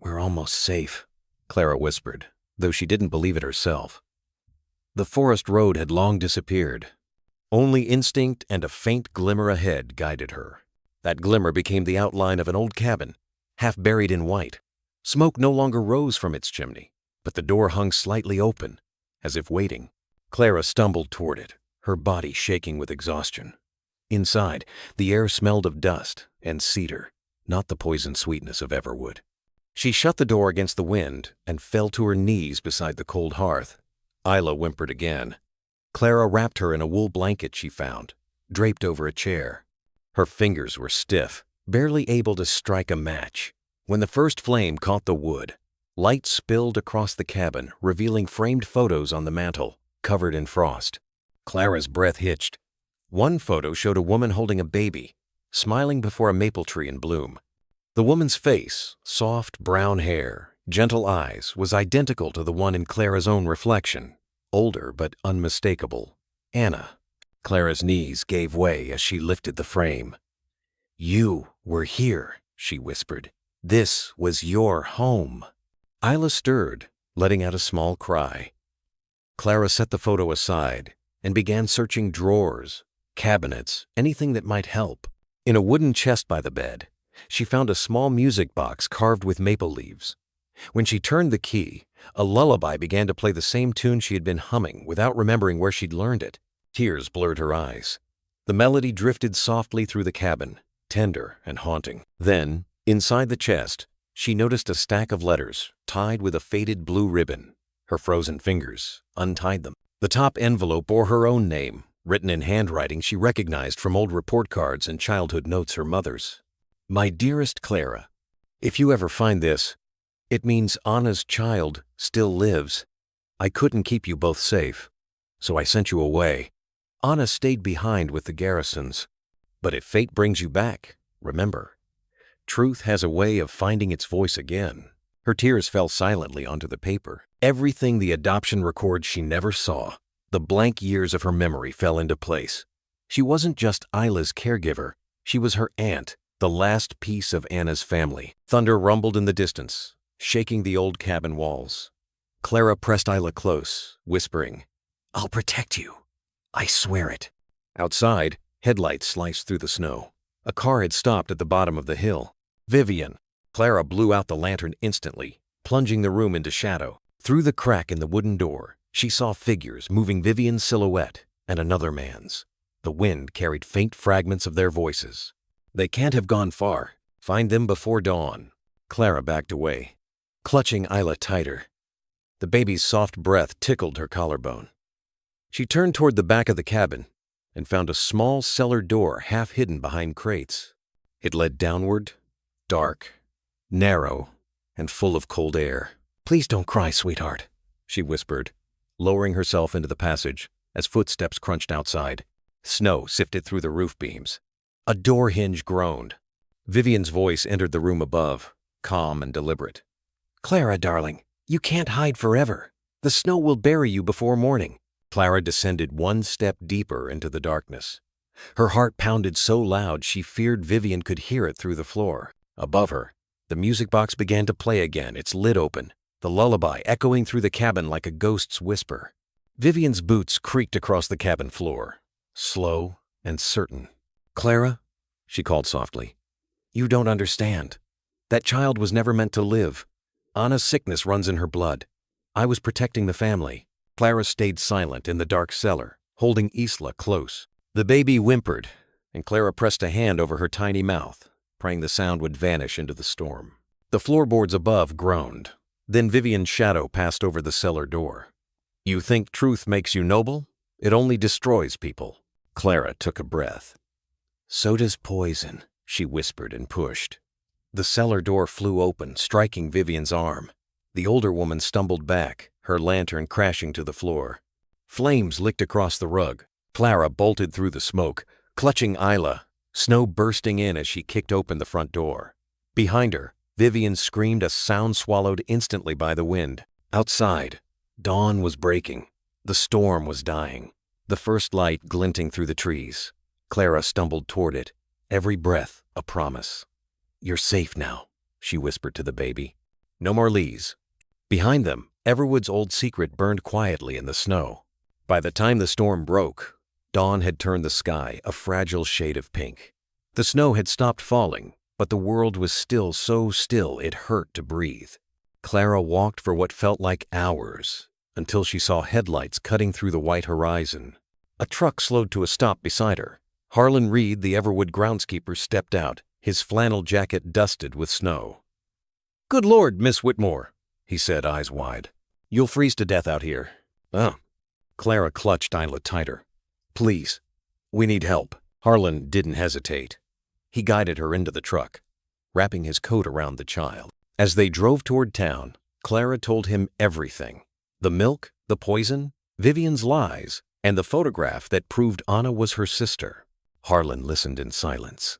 We're almost safe, Clara whispered, though she didn't believe it herself. The forest road had long disappeared. Only instinct and a faint glimmer ahead guided her. That glimmer became the outline of an old cabin, half buried in white. Smoke no longer rose from its chimney, but the door hung slightly open, as if waiting. Clara stumbled toward it, her body shaking with exhaustion. Inside, the air smelled of dust and cedar, not the poison sweetness of Everwood. She shut the door against the wind and fell to her knees beside the cold hearth. Isla whimpered again. Clara wrapped her in a wool blanket she found, draped over a chair. Her fingers were stiff, barely able to strike a match. When the first flame caught the wood, light spilled across the cabin, revealing framed photos on the mantel, covered in frost. Clara's breath hitched. One photo showed a woman holding a baby, smiling before a maple tree in bloom. The woman's face, soft brown hair, gentle eyes, was identical to the one in Clara's own reflection, older but unmistakable. Anna. Clara's knees gave way as she lifted the frame. "You were here," she whispered. "This was your home." Isla stirred, letting out a small cry. Clara set the photo aside and began searching drawers, cabinets, anything that might help. In a wooden chest by the bed, she found a small music box carved with maple leaves. When she turned the key, a lullaby began to play the same tune she had been humming without remembering where she'd learned it. Tears blurred her eyes. The melody drifted softly through the cabin, tender and haunting. Then, inside the chest, she noticed a stack of letters tied with a faded blue ribbon. Her frozen fingers untied them. The top envelope bore her own name, written in handwriting she recognized from old report cards and childhood notes her mother's. "My dearest Clara, if you ever find this, it means Anna's child still lives. I couldn't keep you both safe, so I sent you away. Anna stayed behind with the Garrisons. But if fate brings you back, remember, truth has a way of finding its voice again." Her tears fell silently onto the paper. Everything the adoption records she never saw, the blank years of her memory, fell into place. She wasn't just Isla's caregiver. She was her aunt, the last piece of Anna's family. Thunder rumbled in the distance, shaking the old cabin walls. Clara pressed Isla close, whispering, "I'll protect you. I swear it." Outside, headlights sliced through the snow. A car had stopped at the bottom of the hill. Vivian. Clara blew out the lantern instantly, plunging the room into shadow. Through the crack in the wooden door, she saw figures moving, Vivian's silhouette and another man's. The wind carried faint fragments of their voices. "They can't have gone far. Find them before dawn." Clara backed away, clutching Isla tighter. The baby's soft breath tickled her collarbone. She turned toward the back of the cabin and found a small cellar door half hidden behind crates. It led downward, dark, narrow, and full of cold air. "Please don't cry, sweetheart," she whispered, lowering herself into the passage as footsteps crunched outside. Snow sifted through the roof beams. A door hinge groaned. Vivian's voice entered the room above, calm and deliberate. "Clara, darling, you can't hide forever. The snow will bury you before morning." Clara descended one step deeper into the darkness. Her heart pounded so loud she feared Vivian could hear it through the floor. Above her, the music box began to play again, its lid open, the lullaby echoing through the cabin like a ghost's whisper. Vivian's boots creaked across the cabin floor, slow and certain. "Clara," she called softly, "you don't understand. That child was never meant to live. Anna's sickness runs in her blood. I was protecting the family." Clara stayed silent in the dark cellar, holding Isla close. The baby whimpered, and Clara pressed a hand over her tiny mouth, praying the sound would vanish into the storm. The floorboards above groaned. Then Vivian's shadow passed over the cellar door. "You think truth makes you noble? It only destroys people." Clara took a breath. "So does poison," she whispered and pushed. The cellar door flew open, striking Vivian's arm. The older woman stumbled back, her lantern crashing to the floor. Flames licked across the rug. Clara bolted through the smoke, clutching Isla, snow bursting in as she kicked open the front door. Behind her, Vivian screamed, a sound swallowed instantly by the wind. Outside, dawn was breaking. The storm was dying, the first light glinting through the trees. Clara stumbled toward it, every breath a promise. "You're safe now," she whispered to the baby. "No more Lees." Behind them, Everwood's old secret burned quietly in the snow. By the time the storm broke, dawn had turned the sky a fragile shade of pink. The snow had stopped falling, but the world was still so still it hurt to breathe. Clara walked for what felt like hours, until she saw headlights cutting through the white horizon. A truck slowed to a stop beside her, Harlan Reed, the Everwood groundskeeper, stepped out, his flannel jacket dusted with snow. "Good Lord, Miss Whitmore," he said, eyes wide. "You'll freeze to death out here." "Oh." Clara clutched Isla tighter. "Please, we need help." Harlan didn't hesitate. He guided her into the truck, wrapping his coat around the child. As they drove toward town, Clara told him everything. The milk, the poison, Vivian's lies, and the photograph that proved Anna was her sister. Harlan listened in silence.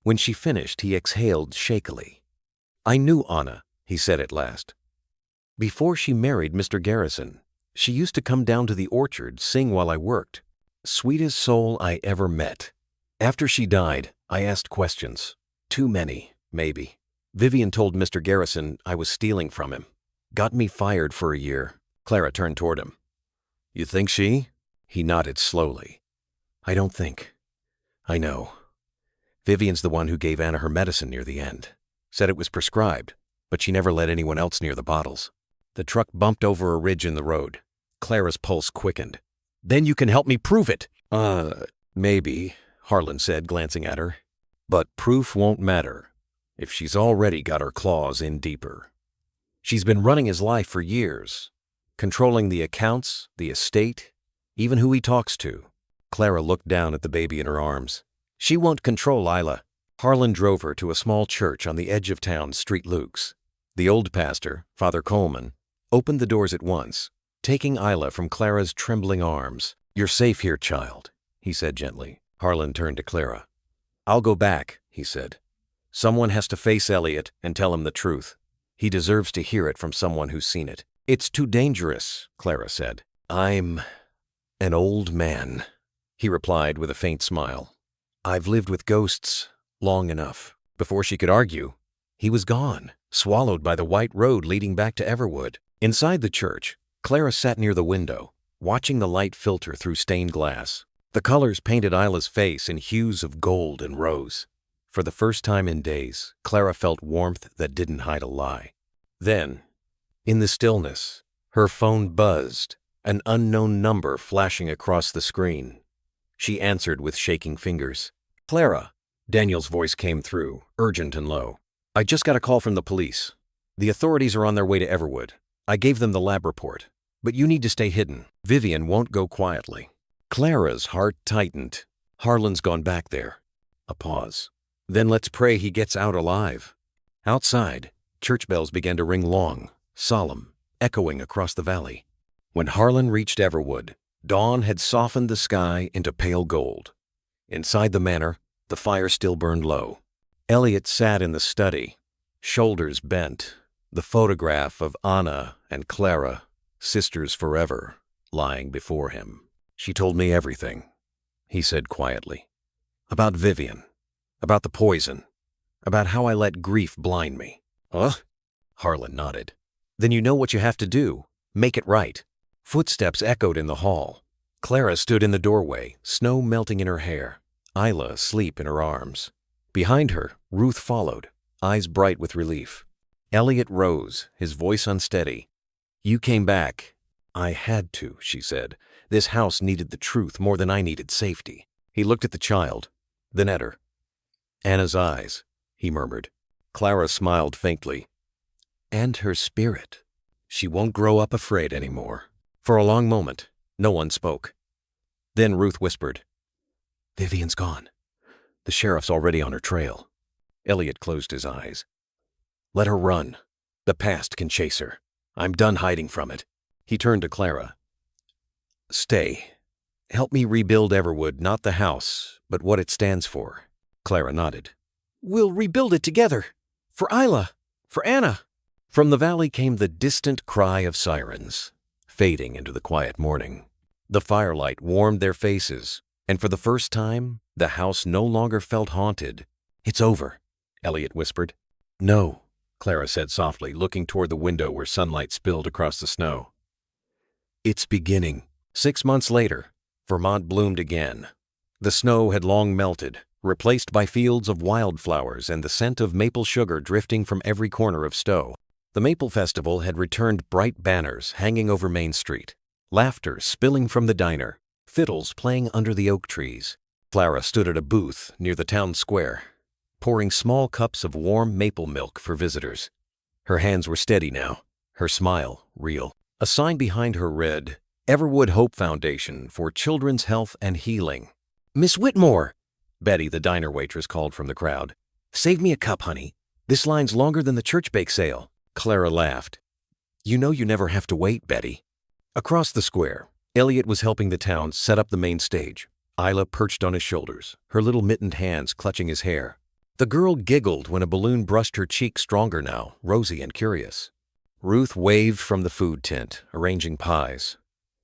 When she finished, he exhaled shakily. "I knew Anna," he said at last. "Before she married Mr. Garrison, she used to come down to the orchard, sing while I worked. Sweetest soul I ever met. After she died, I asked questions. Too many, maybe. Vivian told Mr. Garrison I was stealing from him. Got me fired for a year." Clara turned toward him. "You think she?" He nodded slowly. "I don't think. I know. Vivian's the one who gave Anna her medicine near the end. Said it was prescribed, but she never let anyone else near the bottles." The truck bumped over a ridge in the road. Clara's pulse quickened. "Then you can help me prove it." Maybe," Harlan said, glancing at her. "But proof won't matter if she's already got her claws in deeper. She's been running his life for years, controlling the accounts, the estate, even who he talks to." Clara looked down at the baby in her arms. "She won't control Isla." Harlan drove her to a small church on the edge of town, Street Luke's. The old pastor, Father Coleman, opened the doors at once, taking Isla from Clara's trembling arms. "You're safe here, child," he said gently. Harlan turned to Clara. "I'll go back," he said. "Someone has to face Elliot and tell him the truth. He deserves to hear it from someone who's seen it." "It's too dangerous," Clara said. "I'm an old man," he replied with a faint smile. "I've lived with ghosts long enough." Before she could argue, he was gone, swallowed by the white road leading back to Everwood. Inside the church, Clara sat near the window, watching the light filter through stained glass. The colors painted Isla's face in hues of gold and rose. For the first time in days, Clara felt warmth that didn't hide a lie. Then, in the stillness, her phone buzzed, an unknown number flashing across the screen. She answered with shaking fingers. "Clara," Daniel's voice came through, urgent and low. "I just got a call from the police. The authorities are on their way to Everwood. I gave them the lab report, but you need to stay hidden. Vivian won't go quietly." Clara's heart tightened. Harlan's gone back there. A pause. "Then let's pray he gets out alive." Outside, church bells began to ring long, solemn, echoing across the valley. When Harlan reached Everwood, dawn had softened the sky into pale gold. Inside the manor, the fire still burned low. Elliot sat in the study, shoulders bent, the photograph of Anna and Clara, sisters forever, lying before him. "She told me everything," he said quietly. "About Vivian, about the poison, about how I let grief blind me." "Huh?" Harlan nodded. "Then you know what you have to do. Make it right." Footsteps echoed in the hall. Clara stood in the doorway, snow melting in her hair, Isla asleep in her arms. Behind her, Ruth followed, eyes bright with relief. Elliot rose, his voice unsteady. "You came back." "I had to," she said. "This house needed the truth more than I needed safety." He looked at the child, then at her. "Anna's eyes," he murmured. Clara smiled faintly. "And her spirit. She won't grow up afraid anymore." For a long moment, no one spoke. Then Ruth whispered, "Vivian's gone. The sheriff's already on her trail." Elliot closed his eyes. "Let her run. The past can chase her. I'm done hiding from it." He turned to Clara. "Stay. Help me rebuild Everwood, not the house, but what it stands for." Clara nodded. "We'll rebuild it together. For Isla. For Anna." From the valley came the distant cry of sirens, fading into the quiet morning. The firelight warmed their faces, and for the first time, the house no longer felt haunted. "It's over," Elliot whispered. "No," Clara said softly, looking toward the window where sunlight spilled across the snow. "It's beginning." 6 months later, Vermont bloomed again. The snow had long melted, replaced by fields of wildflowers and the scent of maple sugar drifting from every corner of Stowe. The Maple Festival had returned, bright banners hanging over Main Street, laughter spilling from the diner, fiddles playing under the oak trees. Clara stood at a booth near the town square, pouring small cups of warm maple milk for visitors. Her hands were steady now, her smile real. A sign behind her read, Everwood Hope Foundation for Children's Health and Healing. "Miss Whitmore," Betty, the diner waitress, called from the crowd. "Save me a cup, honey. This line's longer than the church bake sale." Clara laughed. "You know you never have to wait, Betty." Across the square, Elliot was helping the town set up the main stage. Isla perched on his shoulders, her little mittened hands clutching his hair. The girl giggled when a balloon brushed her cheek, stronger now, rosy and curious. Ruth waved from the food tent, arranging pies.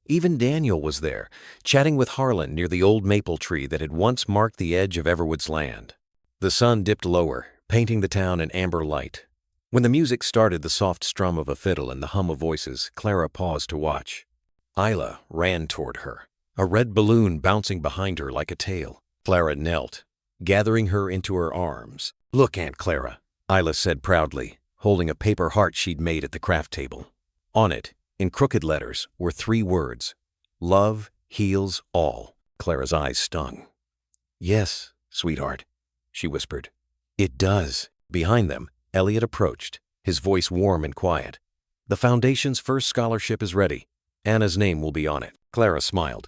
Even Daniel was there, chatting with Harlan near the old maple tree that had once marked the edge of Everwood's land. The sun dipped lower, painting the town in amber light. When the music started, the soft strum of a fiddle and the hum of voices, Clara paused to watch. Isla ran toward her, a red balloon bouncing behind her like a tail. Clara knelt, gathering her into her arms. "Look, Aunt Clara," Isla said proudly, holding a paper heart she'd made at the craft table. On it, in crooked letters, were 3 words, "Love heals all." Clara's eyes stung. "Yes, sweetheart," she whispered. "It does." Behind them, Elliot approached, his voice warm and quiet. "The Foundation's first scholarship is ready. Anna's name will be on it." Clara smiled.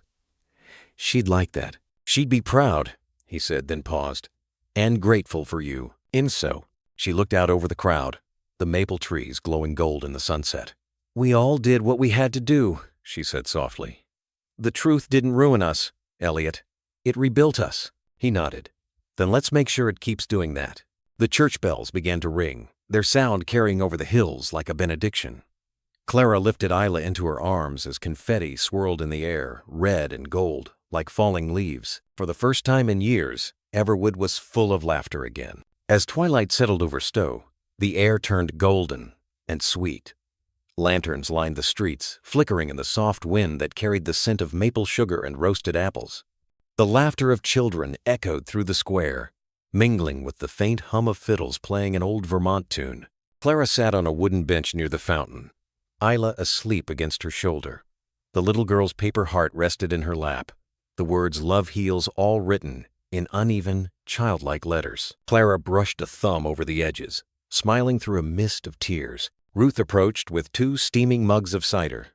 "She'd like that. She'd be proud," he said, then paused. "And grateful for you." So, she looked out over the crowd, the maple trees glowing gold in the sunset. "We all did what we had to do," she said softly. "The truth didn't ruin us, Elliot. It rebuilt us." He nodded. "Then let's make sure it keeps doing that." The church bells began to ring, their sound carrying over the hills like a benediction. Clara lifted Isla into her arms as confetti swirled in the air, red and gold, like falling leaves. For the first time in years, Everwood was full of laughter again. As twilight settled over Stowe, the air turned golden and sweet. Lanterns lined the streets, flickering in the soft wind that carried the scent of maple sugar and roasted apples. The laughter of children echoed through the square, mingling with the faint hum of fiddles playing an old Vermont tune. Clara sat on a wooden bench near the fountain, Isla asleep against her shoulder. The little girl's paper heart rested in her lap, the words "Love heals all" written in uneven, childlike letters. Clara brushed a thumb over the edges, smiling through a mist of tears. Ruth approached with 2 steaming mugs of cider.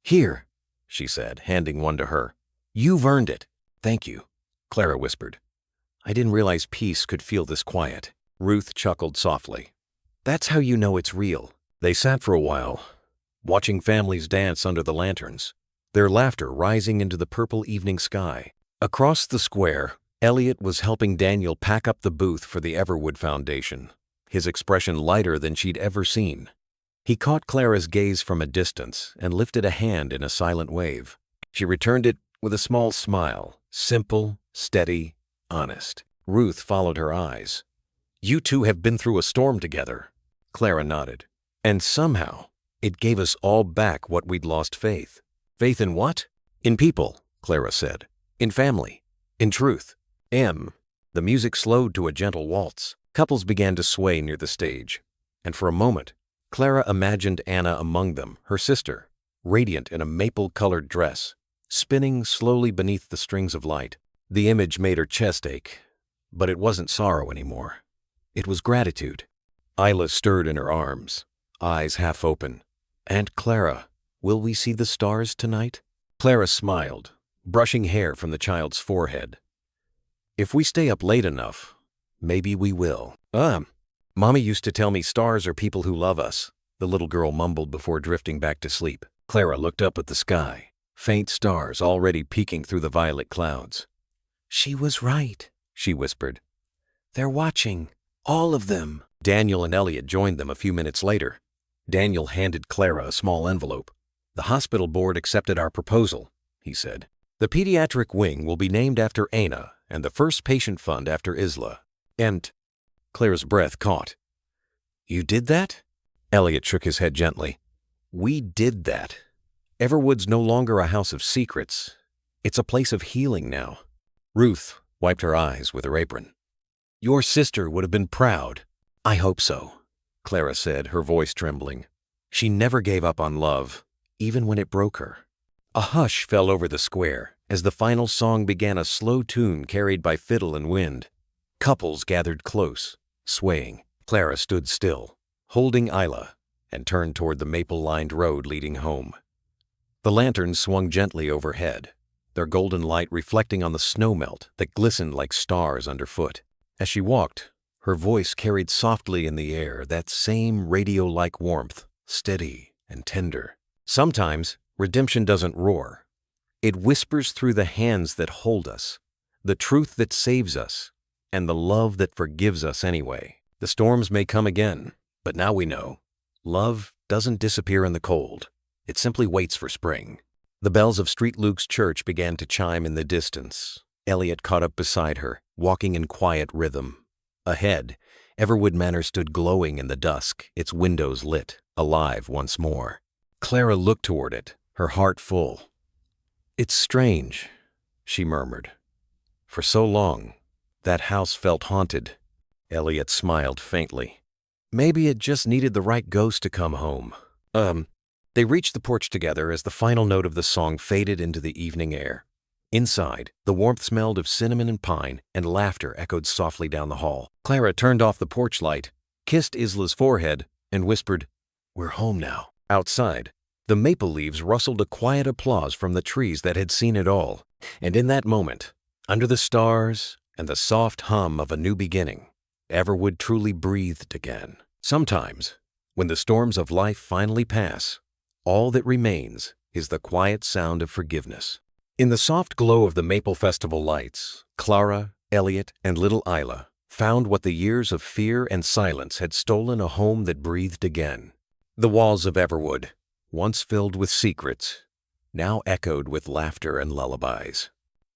"Here," she said, handing one to her. "You've earned it." "Thank you," Clara whispered. "I didn't realize peace could feel this quiet." Ruth chuckled softly. "That's how you know it's real." They sat for a while, watching families dance under the lanterns, their laughter rising into the purple evening sky. Across the square, Elliot was helping Daniel pack up the booth for the Everwood Foundation, his expression lighter than she'd ever seen. He caught Clara's gaze from a distance and lifted a hand in a silent wave. She returned it with a small smile, simple, steady, honest. Ruth followed her eyes. "You two have been through a storm together." Clara nodded. "And somehow, it gave us all back what we'd lost faith." "Faith in what?" "In people," Clara said. "In family. In truth." The music slowed to a gentle waltz. Couples began to sway near the stage. And for a moment, Clara imagined Anna among them, her sister, radiant in a maple-colored dress, spinning slowly beneath the strings of light. The image made her chest ache, but it wasn't sorrow anymore. It was gratitude. Isla stirred in her arms, eyes half open. "Aunt Clara, will we see the stars tonight?" Clara smiled, brushing hair from the child's forehead. "If we stay up late enough, maybe we will." Mommy used to tell me stars are people who love us," the little girl mumbled before drifting back to sleep. Clara looked up at the sky, faint stars already peeking through the violet clouds. "She was right," she whispered. "They're watching, all of them." Daniel and Elliot joined them a few minutes later. Daniel handed Clara a small envelope. "The hospital board accepted our proposal," he said. "The pediatric wing will be named after Anna and the first patient fund after Isla. And—" Clara's breath caught. "You did that?" Elliot shook his head gently. "We did that. Everwood's no longer a house of secrets. It's a place of healing now." Ruth wiped her eyes with her apron. "Your sister would have been proud." "I hope so," Clara said, her voice trembling. She never gave up on love, even when it broke her. A hush fell over the square As the final song began, a slow tune carried by fiddle and wind. Couples gathered close, swaying. Clara stood still, holding Isla, and turned toward the maple-lined road leading home. The lanterns swung gently overhead, their golden light reflecting on the snowmelt that glistened like stars underfoot. As she walked, her voice carried softly in the air that same radio-like warmth, steady and tender. Sometimes, redemption doesn't roar. It whispers through the hands that hold us, the truth that saves us, and the love that forgives us anyway. The storms may come again, but now we know. Love doesn't disappear in the cold. It simply waits for spring. The bells of St. Luke's Church began to chime in the distance. Elliot caught up beside her, walking in quiet rhythm. Ahead, Everwood Manor stood glowing in the dusk, its windows lit, alive once more. Clara looked toward it, her heart full. "It's strange," she murmured. "For so long, that house felt haunted." Elliot smiled faintly. "Maybe it just needed the right ghost to come home." They reached the porch together as the final note of the song faded into the evening air. Inside, the warmth smelled of cinnamon and pine, and laughter echoed softly down the hall. Clara turned off the porch light, kissed Isla's forehead, and whispered, "We're home now." Outside, the maple leaves rustled a quiet applause from the trees that had seen it all. And in that moment, under the stars and the soft hum of a new beginning, Everwood truly breathed again. Sometimes, when the storms of life finally pass, all that remains is the quiet sound of forgiveness. In the soft glow of the Maple Festival lights, Clara, Elliot, and little Isla found what the years of fear and silence had stolen, a home that breathed again. The walls of Everwood, once filled with secrets, now echoed with laughter and lullabies.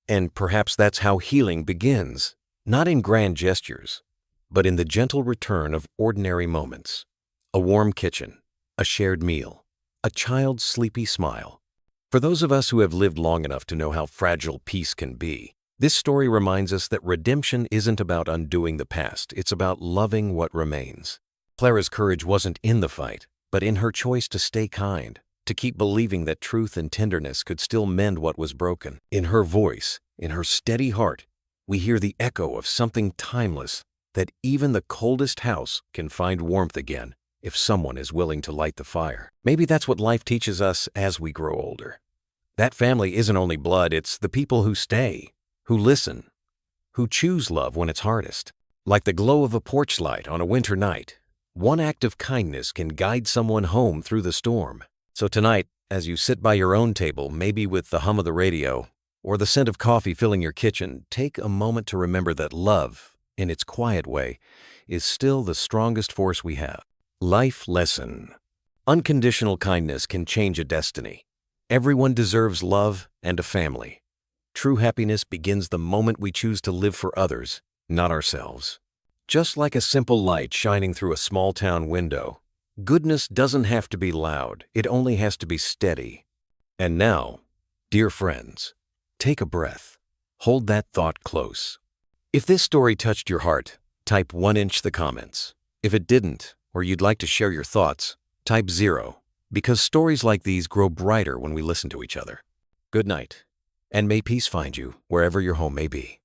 And perhaps that's how healing begins, not in grand gestures, but in the gentle return of ordinary moments. A warm kitchen, a shared meal, a child's sleepy smile. For those of us who have lived long enough to know how fragile peace can be, this story reminds us that redemption isn't about undoing the past, it's about loving what remains. Clara's courage wasn't in the fight, but in her choice to stay kind, to keep believing that truth and tenderness could still mend what was broken. In her voice, in her steady heart, we hear the echo of something timeless, that even the coldest house can find warmth again if someone is willing to light the fire. Maybe that's what life teaches us as we grow older. That family isn't only blood, it's the people who stay, who listen, who choose love when it's hardest. Like the glow of a porch light on a winter night, one act of kindness can guide someone home through the storm. So tonight, as you sit by your own table, maybe with the hum of the radio or the scent of coffee filling your kitchen, take a moment to remember that love, in its quiet way, is still the strongest force we have. Life lesson. Unconditional kindness can change a destiny. Everyone deserves love and a family. True happiness begins the moment we choose to live for others, not ourselves. Just like a simple light shining through a small town window, goodness doesn't have to be loud, it only has to be steady. And now, dear friends, take a breath. Hold that thought close. If this story touched your heart, type 1 the comments. If it didn't, or you'd like to share your thoughts, type 0, because stories like these grow brighter when we listen to each other. Good night, and may peace find you wherever your home may be.